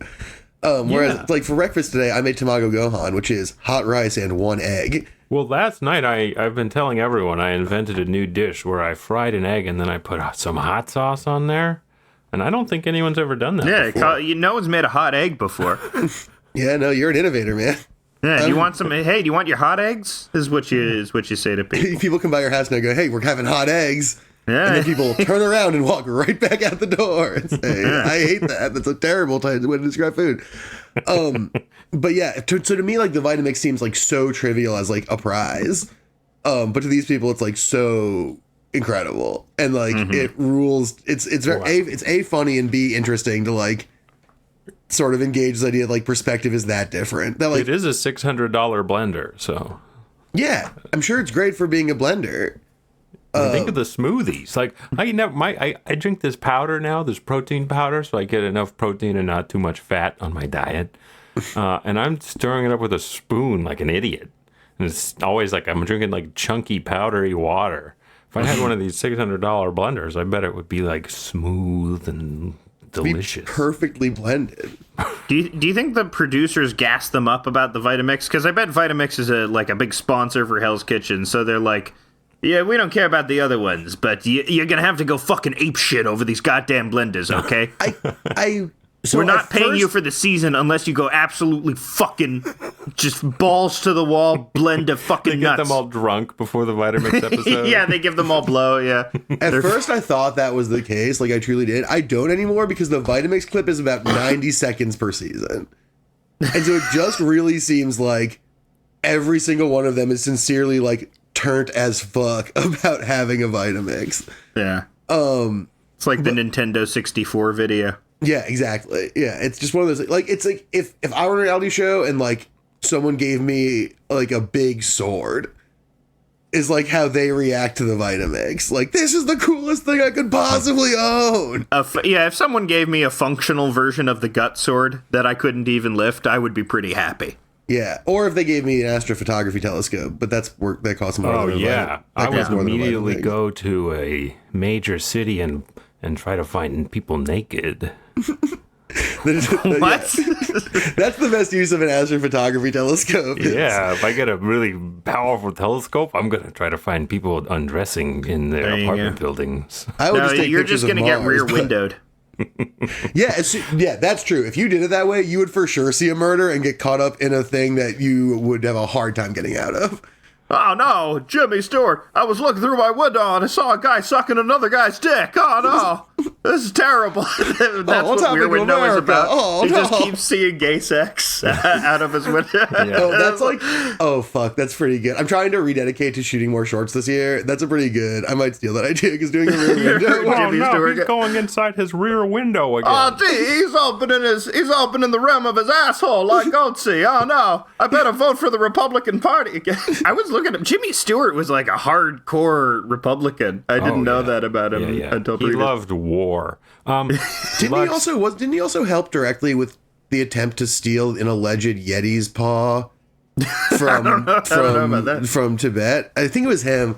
Whereas, like for breakfast today, I made tamago gohan, which is hot rice and 1 egg. Well, last night I've been telling everyone I invented a new dish where I fried an egg and then I put some hot sauce on there. And I don't think anyone's ever done that before. No one's made a hot egg before. Yeah, no, you're an innovator, man. Yeah, do you want some? Hey, do you want your hot eggs? Is what you say to people. People come by your house and go, "Hey, we're having hot eggs." Yeah. And then people turn around and walk right back out the door and say, "I hate that. That's a terrible way to describe food." But yeah, so to me, like the Vitamix seems like so trivial as like a prize, but to these people, it's like so incredible, and like it rules. It's very funny and B interesting to like sort of engage the idea of like perspective is that different. That like it is a $600 blender, so yeah, I'm sure it's great for being a blender. Think of the smoothies. Like I drink this powder now, this protein powder, so I get enough protein and not too much fat on my diet. And I'm stirring it up with a spoon like an idiot, and it's always like I'm drinking like chunky powdery water. If I had one of these $600 blenders, I bet it would be like smooth and delicious. Perfectly blended. Do you think the producers gas them up about the Vitamix? Because I bet Vitamix is a big sponsor for Hell's Kitchen, so they're like, yeah, we don't care about the other ones, but you're gonna have to go fucking ape shit over these goddamn blenders, okay? So we're not paying you for the season unless you go absolutely fucking just balls to the wall, blend of fucking nuts. They get them all drunk before the Vitamix episode. Yeah, they give them all blow, yeah. At first I thought that was the case, like I truly did. I don't anymore because the Vitamix clip is about 90 seconds per season. And so it just really seems like every single one of them is sincerely like turnt as fuck about having a Vitamix. Yeah. It's like the Nintendo 64 video. Yeah, exactly. Yeah, it's just one of those, like, it's like if I were on a reality show and like someone gave me like a big sword, is like how they react to the Vitamix. Like, this is the coolest thing I could possibly own. If someone gave me a functional version of the gut sword that I couldn't even lift, I would be pretty happy. Yeah, or if they gave me an astrophotography telescope, but that's work that costs more. Oh yeah, I would immediately go to a major city and try to find people naked. What? That's the best use of an astrophotography telescope. Yeah, if I get a really powerful telescope, I'm going to try to find people undressing in their apartment buildings. You're just going to get rear windowed. Yeah, that's true. If you did it that way, you would for sure see a murder and get caught up in a thing that you would have a hard time getting out of. Oh no, Jimmy Stewart, I was looking through my window and I saw a guy sucking another guy's dick. Oh no, this is terrible. That's what Rear Window is about. He just keeps seeing gay sex out of his window. Yeah. Oh, that's like, oh fuck, that's pretty good. I'm trying to rededicate to shooting more shorts this year. That's a pretty good, I might steal that idea because doing a Rear Window. Oh no, he's going inside his rear window again. Oh gee, he's opening the rim of his asshole like Oatsy. Oh no, I better vote for the Republican Party again. I was looking at him. Jimmy Stewart was like a hardcore Republican. I didn't know that about him until he loved war. Didn't he also help directly with the attempt to steal an alleged Yeti's paw from from Tibet. I think it was him.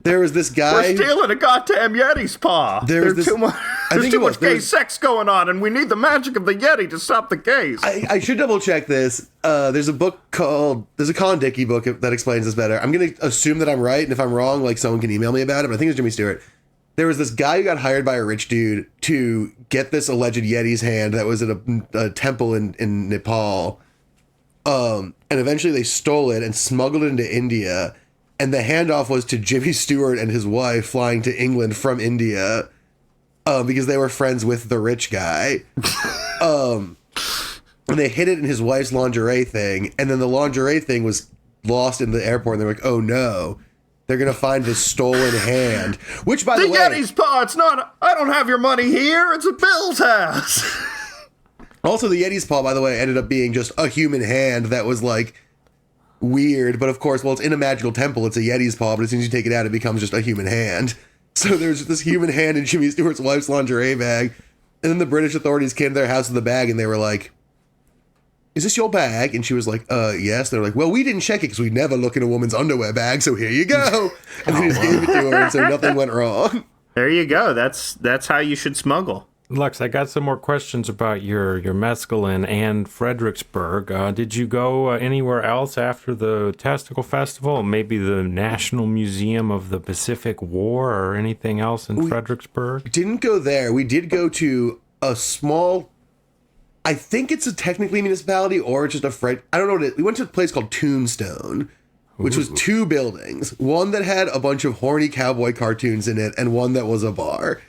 There was this guy. We're stealing a goddamn Yeti's paw. There's too much gay sex going on, and we need the magic of the Yeti to stop the gays. I should double check this. There's a Colin Dickey book that explains this better. I'm going to assume that I'm right, and if I'm wrong, like someone can email me about it, but I think it's Jimmy Stewart. There was this guy who got hired by a rich dude to get this alleged Yeti's hand that was at a temple in Nepal. And eventually they stole it and smuggled it into India. And the handoff was to Jimmy Stewart and his wife flying to England from India because they were friends with the rich guy. And they hid it in his wife's lingerie thing. And then the lingerie thing was lost in the airport. And they're like, oh no, they're going to find this stolen hand. Which, by the way... Yeti's paw, it's not... I don't have your money here. It's a Bill's house. Also, the Yeti's paw, by the way, ended up being just a human hand that was like... weird, but of course, well, it's in a magical temple, it's a Yeti's paw, but as soon as you take it out, it becomes just a human hand. So there's this human hand in Jimmy Stewart's wife's lingerie bag, and then the British authorities came to their house with the bag, and they were like, is this your bag? And she was like, yes. They're like, well, we didn't check it because we never look in a woman's underwear bag, so here you go. And they just gave it to her, and so nothing went wrong. There you go. That's how you should smuggle. Lux, I got some more questions about your mescaline and Fredericksburg. Did you go anywhere else after the Testicle Festival? Maybe the National Museum of the Pacific War or anything else in Fredericksburg? Didn't go there. We did go to a small... I think it's a technically municipality or it's just I don't know what it is. We went to a place called Tombstone, which was 2 buildings. One that had a bunch of horny cowboy cartoons in it and one that was a bar.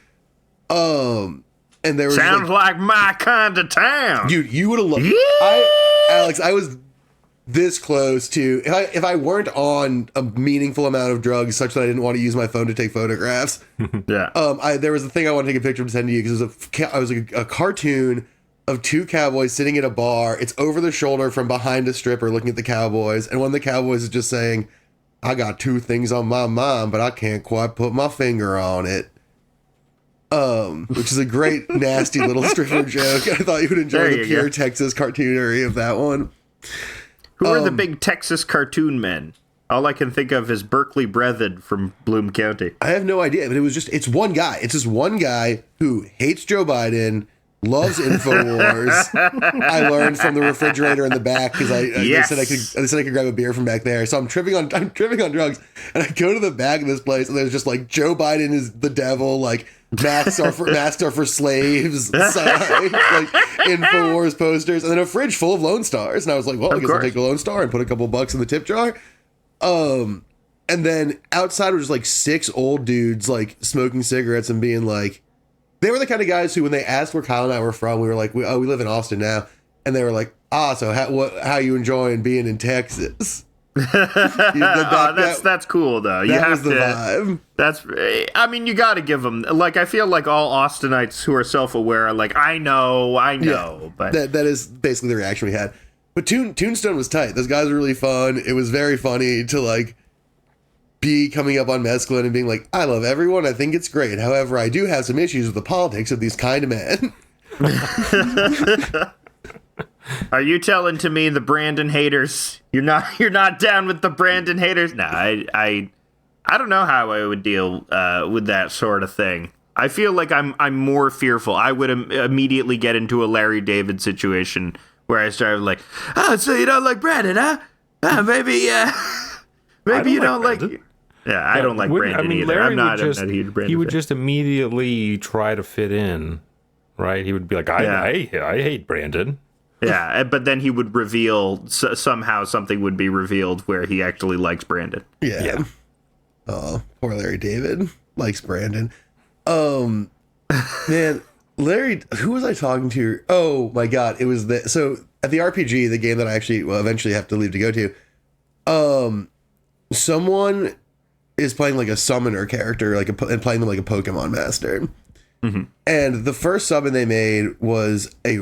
And there was sounds like my kind of town. Dude, you would have loved Alex, I was this close to if I weren't on a meaningful amount of drugs such that I didn't want to use my phone to take photographs. Yeah. There was a thing I wanted to take a picture and send to you because it was a cartoon of 2 cowboys sitting at a bar. It's over the shoulder from behind a stripper looking at the cowboys, and one of the cowboys is just saying, "I got 2 things on my mind, but I can't quite put my finger on it." Which is a great, nasty little stripper joke. I thought you would enjoy the pure Texas cartoonery of that one. Who are the big Texas cartoon men? All I can think of is Berkeley Brethren from Bloom County. I have no idea, but it's one guy. It's just one guy who hates Joe Biden, loves InfoWars. I learned from the refrigerator in the back because they said I could grab a beer from back there. So I'm tripping on drugs, and I go to the back of this place, and there's just like Joe Biden is the devil, like masks are for slaves, sign, like InfoWars posters, and then a fridge full of Lone Stars. And I was like, well, I guess I'll take the Lone Star and put a couple bucks in the tip jar. And then outside were just like 6 old dudes like smoking cigarettes and being like, they were the kind of guys who, when they asked where Kyle and I were from, we were like, we live in Austin now. And they were like, so how you enjoying being in Texas? That's cool though. You have the vibe. I mean, you got to give them, like, I feel like all Austinites who are self-aware are like, I know, yeah, but that is basically the reaction we had. But Tombstone was tight. Those guys were really fun. It was very funny to like be coming up on mescaline and being like, I love everyone. I think it's great. However, I do have some issues with the politics of these kind of men. Are you telling to me the Brandon haters? You're not down with the Brandon haters? No, I don't know how I would deal with that sort of thing. I feel like I'm more fearful. I would immediately get into a Larry David situation where I started like, oh, so you don't like Brandon, huh? Maybe you don't like. Yeah, I don't like Brandon either. Larry I'm not a huge Brandon fan. He would just immediately try to fit in, right? He would be like, I hate Brandon. Yeah, but then he would reveal, somehow something would be revealed where he actually likes Brandon. Yeah. Oh, poor Larry David likes Brandon. Man, Larry, who was I talking to? Oh my God, it was so at the RPG, the game that I actually eventually have to leave to go to. Someone is playing like a summoner character, and playing them like a Pokemon master. Mm-hmm. And the first summon they made was a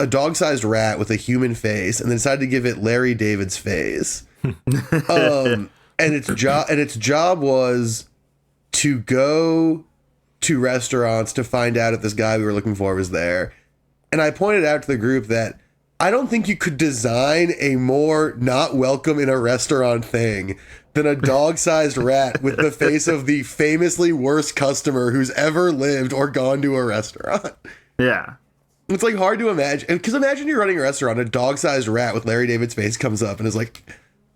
dog-sized rat with a human face, and they decided to give it Larry David's face. And its job was to go to restaurants to find out if this guy we were looking for was there, And I pointed out to the group that I don't think you could design a more not welcome in a restaurant thing than a dog-sized rat with the face of the famously worst customer who's ever lived or gone to a restaurant. Yeah. It's like hard to imagine. Because imagine you're running a restaurant, a dog-sized rat with Larry David's face comes up and is like,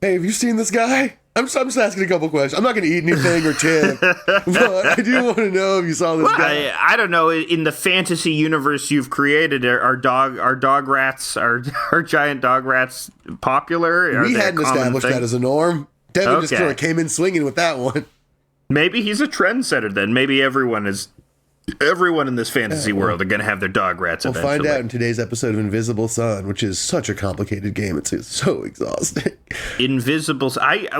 hey, have you seen this guy? I'm just asking a couple questions. I'm not going to eat anything or tip, but I do want to know if you saw this guy. I don't know. In the fantasy universe you've created, are dog rats, are giant dog rats popular? We hadn't established that as a norm. Devin just Okay. sort of came in swinging with that one. Maybe he's a trendsetter then. Maybe everyone in this fantasy world are going to have their dog rats We'll eventually. find out in today's episode of Invisible Sun, which is such a complicated game. It's so exhausting. Invisible.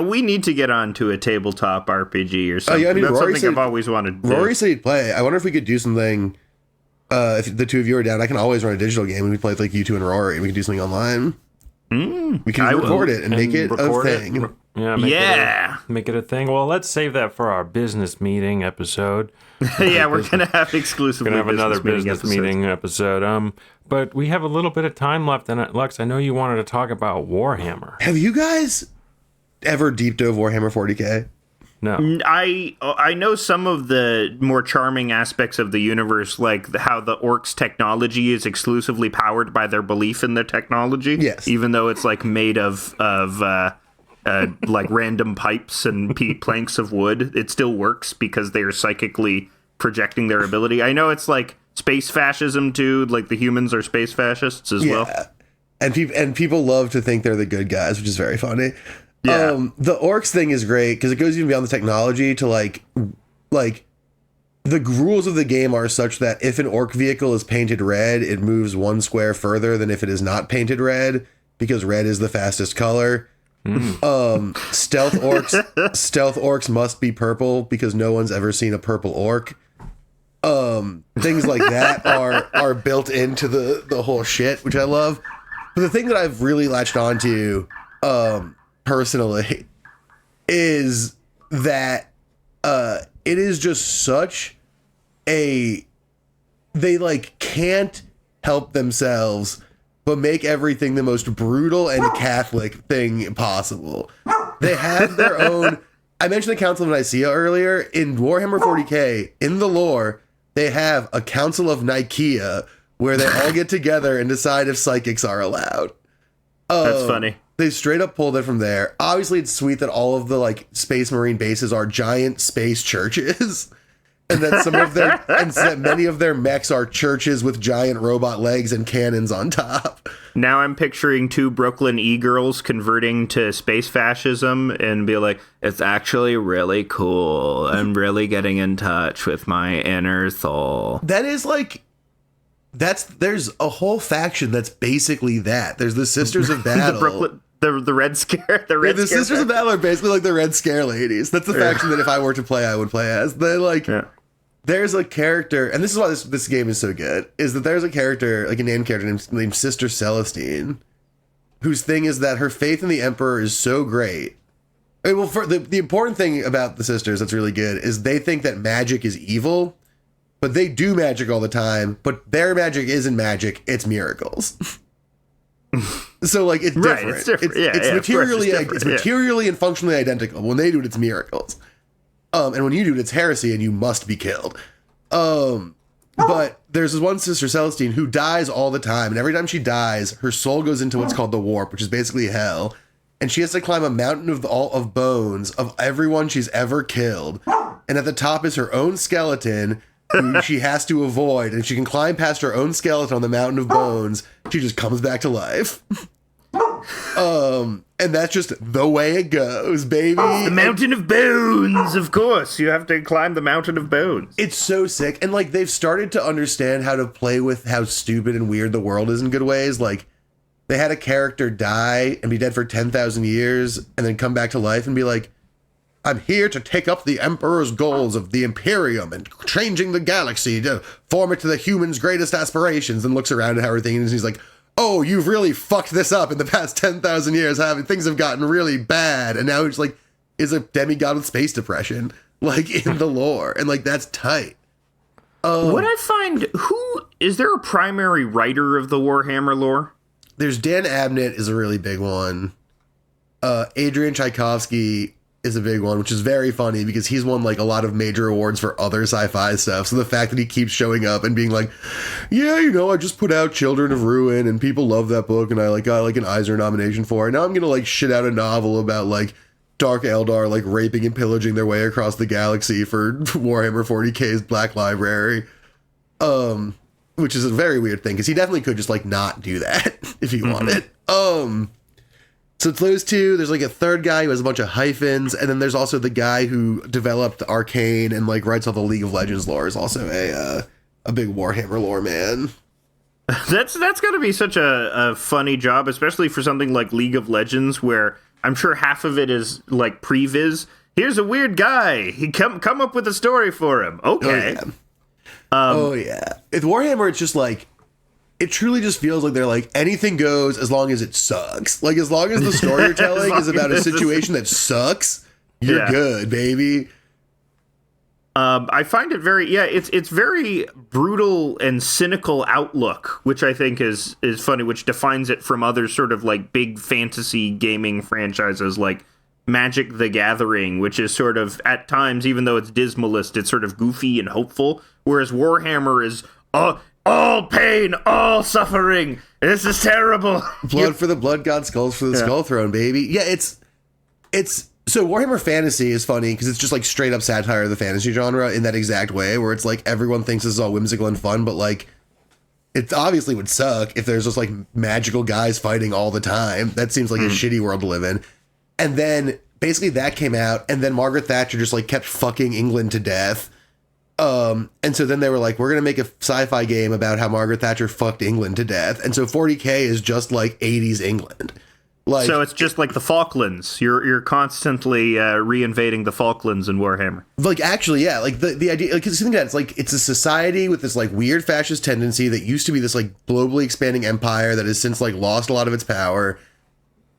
We need to get onto a tabletop RPG or something. I mean, That's Rory something said- I've always wanted to do. Rory said he'd play. I wonder if we could do something. If the two of you are down, I can always run a digital game and we play with like you two and Rory. We can do something online. We can record it and make it a record it. thing. Yeah, make it a thing. Well, let's save that for our business meeting episode. Yeah, we're going to have exclusively We're gonna have another business episodes. meeting episode. But we have a little bit of time left, and Lux, I know you wanted to talk about Warhammer. Have you guys ever deep dove Warhammer 40K? No, I know some of the more charming aspects of the universe, like how the orcs' technology is exclusively powered by their belief in their technology. Yes. Even though it's like made of like random pipes and planks of wood, it still works because they are psychically projecting their ability. I know it's like space fascism too, like the humans are space fascists as well. And people love to think they're the good guys, which is very funny. Yeah. The orcs thing is great because it goes even beyond the technology to like the rules of the game are such that if an orc vehicle is painted red, it moves one square further than if it is not painted red because red is the fastest color. Stealth orcs must be purple because no one's ever seen a purple orc. Things like that are built into the whole shit, which I love. But the thing that I've really latched onto, personally, is that it is just such a they like can't help themselves but make everything the most brutal and Catholic thing possible. They have their own. I mentioned the Council of Nicaea earlier. In Warhammer 40K, in the lore, they have a Council of Nicaea where they all get together and decide if psychics are allowed. That's funny. They straight up pulled it from there. Obviously, it's sweet that all of the like Space Marine bases are giant space churches, and that that many of their mechs are churches with giant robot legs and cannons on top. Now I'm picturing two Brooklyn e-girls converting to space fascism and be like, it's actually really cool. I'm really getting in touch with my inner soul. That is like, there's a whole faction that's basically that. There's the Sisters of Battle. The Red Scare. The Sisters of Battle are basically like the Red Scare ladies. That's the faction that if I were to play, I would play as. They like. Yeah. There's a character, and this is why this game is so good, is that there's a character, like a named character named Sister Celestine, whose thing is that her faith in the Emperor is so great. I mean, well, for the important thing about the sisters that's really good is they think that magic is evil, but they do magic all the time, but their magic isn't magic, it's miracles. So, like, it's different. Right, it's different. It's materially and functionally identical. When they do it, it's miracles. And when you do it, it's heresy and you must be killed. But there's this one Sister Celestine who dies all the time. And every time she dies, her soul goes into what's called the warp, which is basically hell. And she has to climb a mountain of bones of everyone she's ever killed. And at the top is her own skeleton who she has to avoid. And if she can climb past her own skeleton on the mountain of bones, she just comes back to life. And that's just the way it goes, baby. The Mountain of Bones, of course. You have to climb the Mountain of Bones. It's so sick. And like they've started to understand how to play with how stupid and weird the world is in good ways. Like they had a character die and be dead for 10,000 years and then come back to life and be like, I'm here to take up the Emperor's goals of the Imperium and changing the galaxy to form it to the humans' greatest aspirations, and looks around at everything and he's like, oh, you've really fucked this up in the past 10,000 years, haven't things have gotten really bad. And now he's like, is a demigod with space depression, like in the lore. And like, that's tight. What I find, is there a primary writer of the Warhammer lore? There's Dan Abnett is a really big one. Adrian Tchaikovsky is a big one, which is very funny because he's won like a lot of major awards for other sci-fi stuff. So the fact that he keeps showing up and being like, yeah, I just put out Children of Ruin and people love that book and I got like an Eisner nomination for it. Now I'm gonna like shit out a novel about like Dark Eldar like raping and pillaging their way across the galaxy for Warhammer 40K's Black Library. Which is a very weird thing because he definitely could just like not do that if he wanted. So it's those two. There's like a third guy who has a bunch of hyphens, and then there's also the guy who developed Arcane and like writes all the League of Legends lore is also a big Warhammer lore man. That's got to be such a funny job, especially for something like League of Legends, where I'm sure half of it is like previs. Here's a weird guy. He come up with a story for him. Okay. Oh yeah. With Warhammer, it's just like, it truly just feels like they're like, anything goes as long as it sucks. Like, as long as the story you're telling is about a situation that sucks, you're good, baby. I find it very, it's very brutal and cynical outlook, which I think is funny, which defines it from other sort of like big fantasy gaming franchises like Magic the Gathering, which is sort of, at times, even though it's dismalist, it's sort of goofy and hopeful, whereas Warhammer is, all pain, all suffering. This is terrible. Blood for the Blood God, skulls for the Skull Throne, baby. Yeah, it's so Warhammer Fantasy is funny because it's just like straight up satire of the fantasy genre in that exact way, where it's like everyone thinks this is all whimsical and fun, but like it obviously would suck if there's just like magical guys fighting all the time. That seems like a shitty world to live in. And then basically that came out, and then Margaret Thatcher just like kept fucking England to death. And so then they were like, we're going to make a sci-fi game about how Margaret Thatcher fucked England to death. And so 40K is just like 80s England. Like, so it's just like the Falklands. You're constantly reinvading the Falklands in Warhammer. Like, actually, yeah. Like the idea, like, think that it's like, it's a society with this like weird fascist tendency that used to be this like globally expanding empire that has since like lost a lot of its power.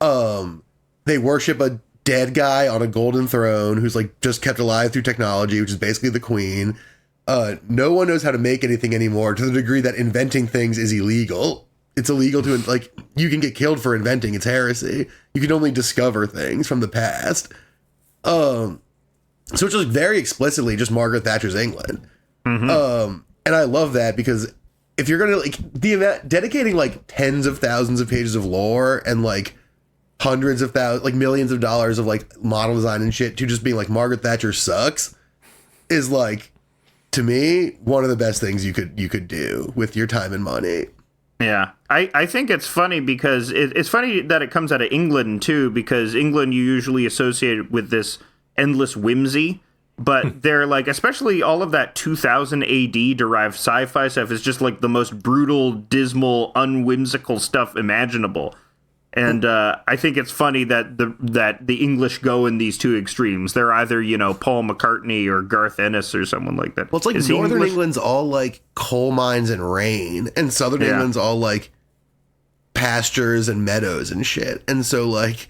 They worship a dead guy on a golden throne who's like just kept alive through technology, which is basically the queen. No one knows how to make anything anymore, to the degree that inventing things is illegal. It's illegal to, like, you can get killed for inventing. It's heresy. You can only discover things from the past. So it's just very explicitly just Margaret Thatcher's England. And I love that because if you're going to like dedicating like tens of thousands of pages of lore and like hundreds of thousands, like millions of dollars of like model design and shit to just being like Margaret Thatcher sucks is like, to me, one of the best things you could do with your time and money. Yeah, I think it's funny because it's funny that it comes out of England too, because England you usually associate with this endless whimsy, but they're like, especially all of that 2000 AD derived sci-fi stuff is just like the most brutal, dismal, unwhimsical stuff imaginable. And I think it's funny that the English go in these two extremes. They're either, Paul McCartney or Garth Ennis or someone like that. Well, it's like Northern England's all like coal mines and rain, and Southern England's all like pastures and meadows and shit. And so like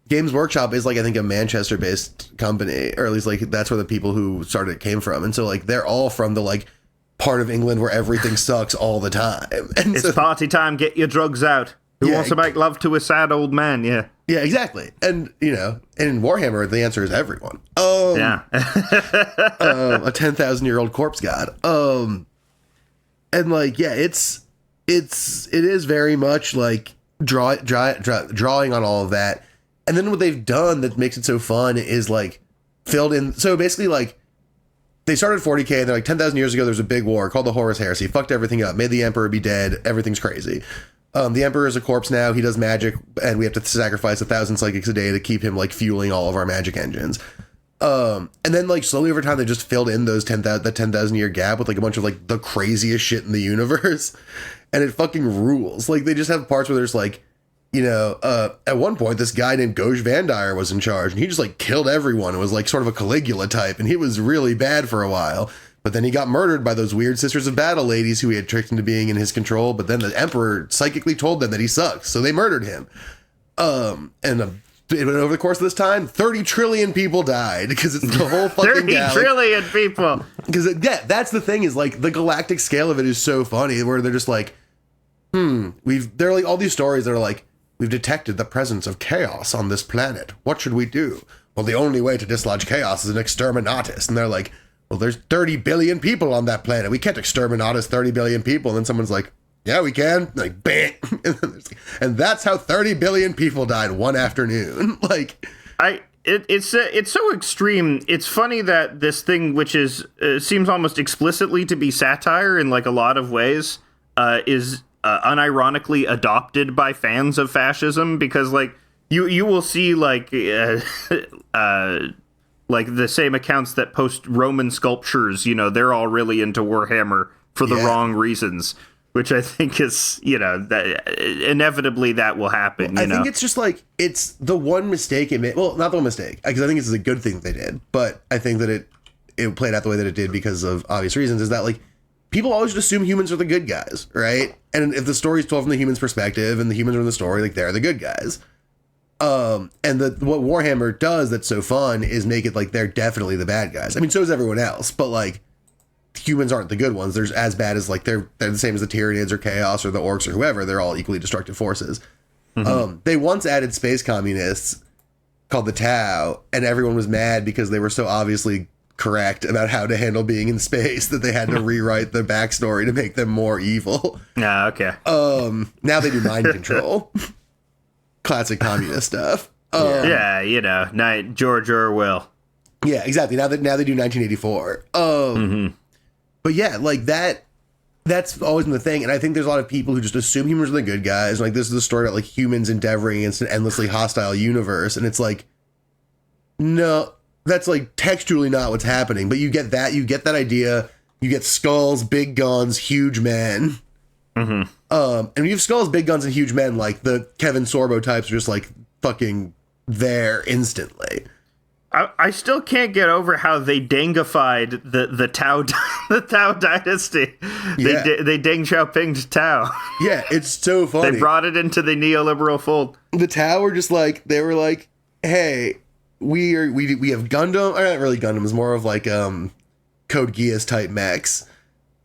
Games Workshop is like, I think, a Manchester-based company, or at least like that's where the people who started it came from. And so like they're all from the like part of England where everything sucks all the time. And it's party time. Get your drugs out. Who wants to make love to a sad old man? Yeah. Yeah, exactly. And, and in Warhammer, the answer is everyone. A 10,000-year-old corpse god. And like, yeah, it is very much like drawing on all of that. And then what they've done that makes it so fun is like filled in. So basically like they started 40K and they're like 10,000 years ago, there's a big war called the Horus Heresy. Fucked everything up. Made the emperor be dead. Everything's crazy. The Emperor is a corpse now. He does magic, and we have to sacrifice 1,000 psychics a day to keep him like fueling all of our magic engines. And then like slowly over time, they just filled in those 10,000 year gap with like a bunch of like the craziest shit in the universe, and it fucking rules. Like they just have parts where there's like, at one point this guy named Goj Vandire was in charge, and he just like killed everyone. It was like sort of a Caligula type, and he was really bad for a while. But then he got murdered by those weird Sisters of Battle ladies who he had tricked into being in his control. But then the Emperor psychically told them that he sucks, so they murdered him. And over the course of this time, 30 trillion people died because it's the whole fucking 30 trillion people. Because that's the thing is like the galactic scale of it is so funny where they're just like, there are like all these stories that are like, we've detected the presence of chaos on this planet. What should we do? Well, the only way to dislodge chaos is an exterminatus. And they're like, well, there's 30 billion people on that planet. We can't exterminatus 30 billion people. And then someone's like, yeah, we can. Like, bang. And that's how 30 billion people died one afternoon. Like, it's so extreme. It's funny that this thing, which is seems almost explicitly to be satire in like a lot of ways, is unironically adopted by fans of fascism, because like you will see like the same accounts that post Roman sculptures. You know, they're all really into Warhammer for the wrong reasons. Which I think is, you know, that inevitably that will happen. I think it's just like, it's the one mistake it made. Well, not the one mistake, because I think it's a good thing that they did. But I think that it played out the way that it did because of obvious reasons, is that like people always just assume humans are the good guys, right? And if the story's told from the human's perspective and the humans are in the story, like they're the good guys. And what Warhammer does that's so fun is make it like they're definitely the bad guys. I mean, so is everyone else, but like, humans aren't the good ones. They're as bad as like they're the same as the Tyranids or Chaos or the Orcs or whoever. They're all equally destructive forces. They once added space communists called the Tau, and everyone was mad because they were so obviously correct about how to handle being in space that they had to rewrite the backstory to make them more evil. Ah, okay. Now they do mind control. Classic communist stuff. Yeah, you know, George Orwell. Yeah, exactly. Now they do 1984. But yeah, like that's always been the thing. And I think there's a lot of people who just assume humans are the good guys. Like, this is a story about like humans endeavoring against an endlessly hostile universe. And it's like, no, that's like textually not what's happening. But you get that idea. You get skulls, big guns, huge men. And when you have skulls, big guns, and huge men, like the Kevin Sorbo types are just like fucking there instantly. I still can't get over how they dangified the Tao the Tao dynasty. They Deng Xiaopinged Tao. Yeah, it's so funny. They brought it into the neoliberal fold. The Tao were just like, they were like, hey, we have Gundam, or not really Gundams, more of like Code Geass type mechs.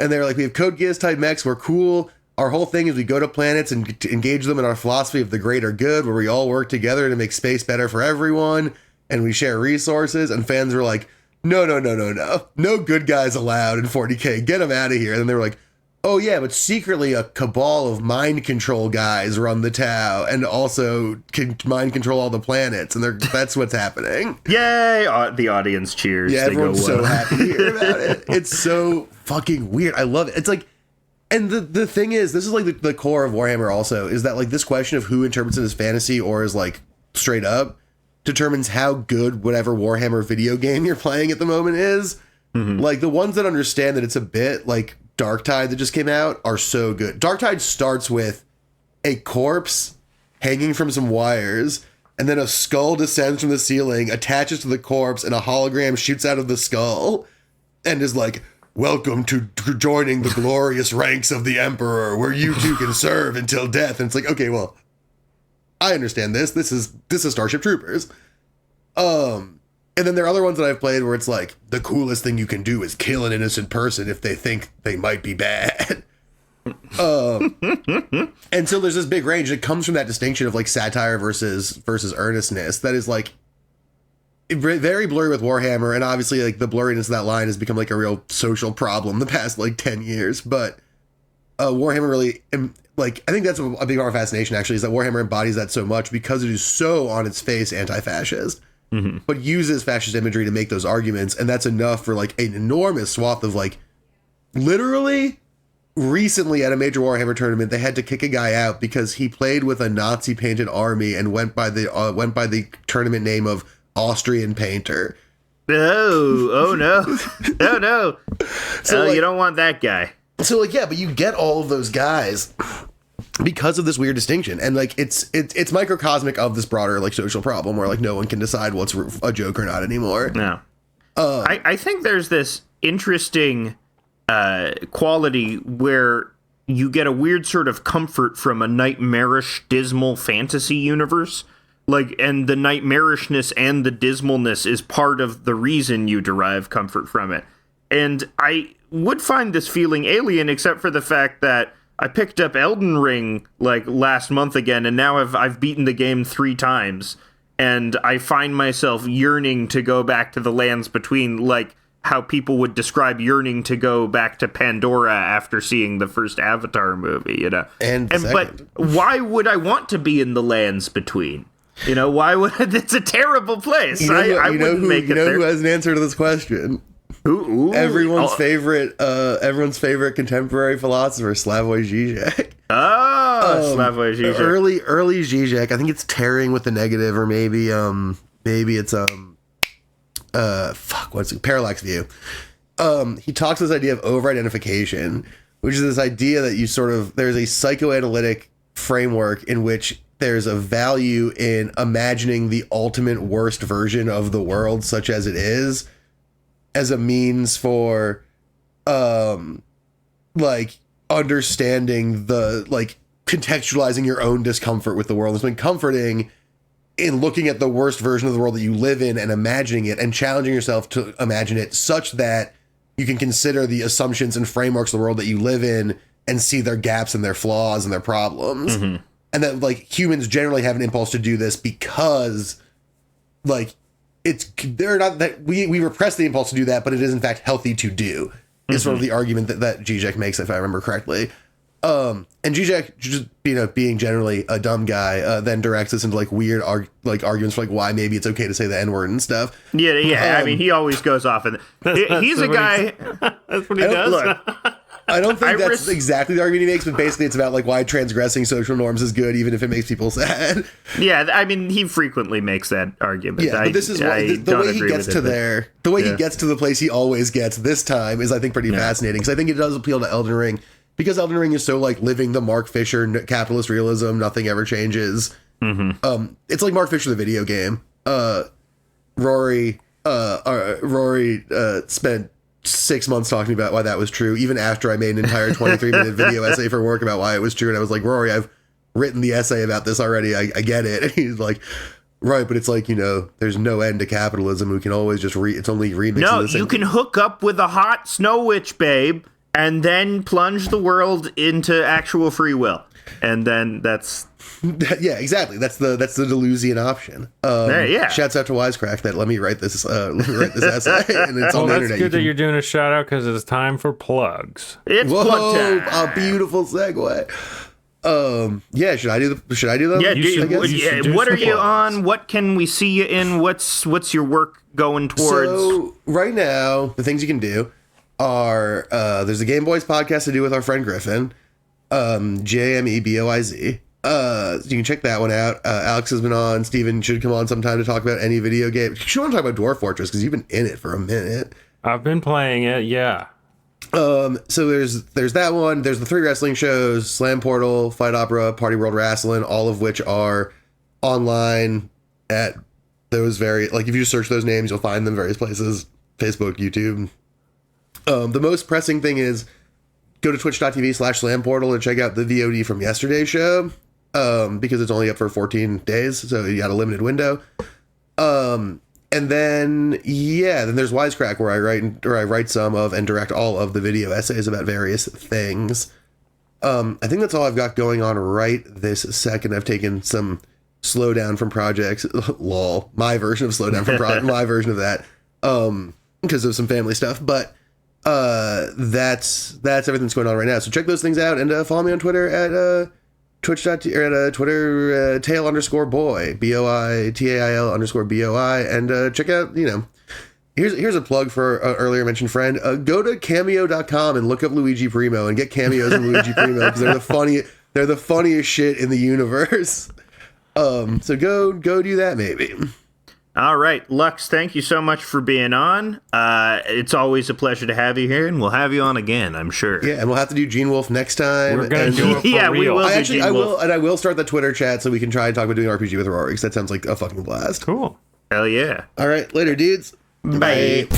And they were like, we have Code Geass type mechs, we're cool. Our whole thing is we go to planets and engage them in our philosophy of the greater good, where we all work together to make space better for everyone. And we share resources, and fans were like, no good guys allowed in 40K, get them out of here. And then they were like, oh yeah, but secretly a cabal of mind control guys run the Tau and also can mind control all the planets, and that's what's happening. Yay! The audience cheers. Yeah, everyone's so happy to hear about it. It's so fucking weird. I love it. It's like, and the thing is, this is like the core of Warhammer also, is that like this question of who interprets it as fantasy or as like straight up determines how good whatever Warhammer video game you're playing at the moment is. Like, the ones that understand that it's a bit like Darktide that just came out are so good. Darktide starts with a corpse hanging from some wires, and then a skull descends from the ceiling, attaches to the corpse, and a hologram shoots out of the skull and is like, welcome to joining the glorious ranks of the Emperor, where you two can serve until death. And it's like, okay, well, I understand this. This is Starship Troopers. And then there are other ones that I've played where it's like, the coolest thing you can do is kill an innocent person if they think they might be bad. And so there's this big range. It comes from that distinction of like satire versus earnestness. That is like very blurry with Warhammer. And obviously like the blurriness of that line has become like a real social problem the past like 10 years. But Warhammer really, like, I think that's a big part of fascination actually, is that Warhammer embodies that so much because it is so on its face anti-fascist. But uses fascist imagery to make those arguments, and that's enough for like an enormous swath of like, literally recently at a major Warhammer tournament they had to kick a guy out because he played with a Nazi painted army and went by the tournament name of Austrian Painter. Oh no. Oh no. So like, you don't want that guy. So like, yeah, but you get all of those guys because of this weird distinction, and like it's microcosmic of this broader like social problem where like no one can decide what's a joke or not anymore. No, I think there's this interesting quality where you get a weird sort of comfort from a nightmarish, dismal fantasy universe and the nightmarishness and the dismalness is part of the reason you derive comfort from it. And I would find this feeling alien, except for the fact that I picked up Elden Ring like last month again, and now I've beaten the game 3 times, and I find myself yearning to go back to the lands between, like how people would describe yearning to go back to Pandora after seeing the first Avatar movie, you know. But why would I want to be in the lands between? You know, why would it's a terrible place? I wouldn't make it there. You know who has an answer to this question? Ooh. Everyone's favorite contemporary philosopher, Slavoj Žižek. Slavoj Žižek. Early Žižek. I think it's tearing with the negative, or maybe it's what's it? Parallax view. He talks this idea of over-identification, which is this idea that there's a psychoanalytic framework in which there's a value in imagining the ultimate worst version of the world, such as it is, as a means for understanding contextualizing your own discomfort with the world. It's been comforting in looking at the worst version of the world that you live in and imagining it and challenging yourself to imagine it such that you can consider the assumptions and frameworks of the world that you live in and see their gaps and their flaws and their problems. Mm-hmm. And that humans generally have an impulse to do this because they're not that we repress the impulse to do that, but it is in fact healthy to do. Is sort of the argument that Žižek makes, if I remember correctly. And Žižek, just being generally a dumb guy, then directs us into weird arguments for why maybe it's okay to say the N-word and stuff. Yeah. I mean, he always goes off, and he's a guy. That's what he does. Look, I don't think that's exactly the argument he makes, but basically it's about why transgressing social norms is good, even if it makes people sad. Yeah, I mean, he frequently makes that argument. Yeah, but this is the way he gets to there. The way he gets to the place he always gets this time is, I think, pretty fascinating, because I think it does appeal to Elden Ring, because Elden Ring is so living the Mark Fisher capitalist realism. Nothing ever changes. Mm-hmm. It's like Mark Fisher the video game. Rory spent 6 months talking about why that was true, even after I made an entire 23-minute video essay for work about why it was true. And I was like, Rory, I've written the essay about this already. I get it. And he's like, right, but it's there's no end to capitalism. We can always just it's only remixing. No, you can hook up with a hot snow witch, babe, and then plunge the world into actual free will. And then that's... Yeah, exactly. That's the Deleuzian option. Shouts out to Wisecrack that let me write this essay, and it's on the internet. That's good that you're doing a shout out, because it's time for plugs. It's plug time. A beautiful segue. Should I do them? Yeah, what are you on? What can we see you in? What's your work going towards? So right now, the things you can do are there's a Gameboiz podcast to do with our friend Griffin, Jameboiz. You can check that one out. Alex has been on. Steven should come on sometime to talk about any video game. You should want to talk about Dwarf Fortress, because you've been in it for a minute. I've been playing it, yeah. So there's that one. There's the 3 wrestling shows: Slam Portal, Fight Opera, Party World Wrestling, all of which are online at those if you just search those names, you'll find them various places: Facebook, YouTube. The most pressing thing is go to twitch.tv/slamportal and check out the VOD from yesterday's show. Because it's only up for 14 days, so you got a limited window. And then there's Wisecrack, where I write some of and direct all of the video essays about various things. I think that's all I've got going on right this second. I've taken some slowdown from projects. Lol, my version of slowdown from my version of that. Because of some family stuff, but that's everything that's going on right now. So check those things out, and follow me on Twitter at Twitter tail_boy, BOITAIL_BOI, and check out, here's a plug for an earlier mentioned friend. Go to cameo.com and look up Luigi Primo and get cameos of Luigi Primo, because they're the funniest shit in the universe. So go do that maybe. All right, Lux, thank you so much for being on. It's always a pleasure to have you here, and we'll have you on again, I'm sure. Yeah, and we'll have to do Gene Wolfe next time. We're going to do it for real. We will. I will start the Twitter chat so we can try and talk about doing RPG with Rory, because that sounds like a fucking blast. Cool. Hell yeah. All right, later, dudes. Bye.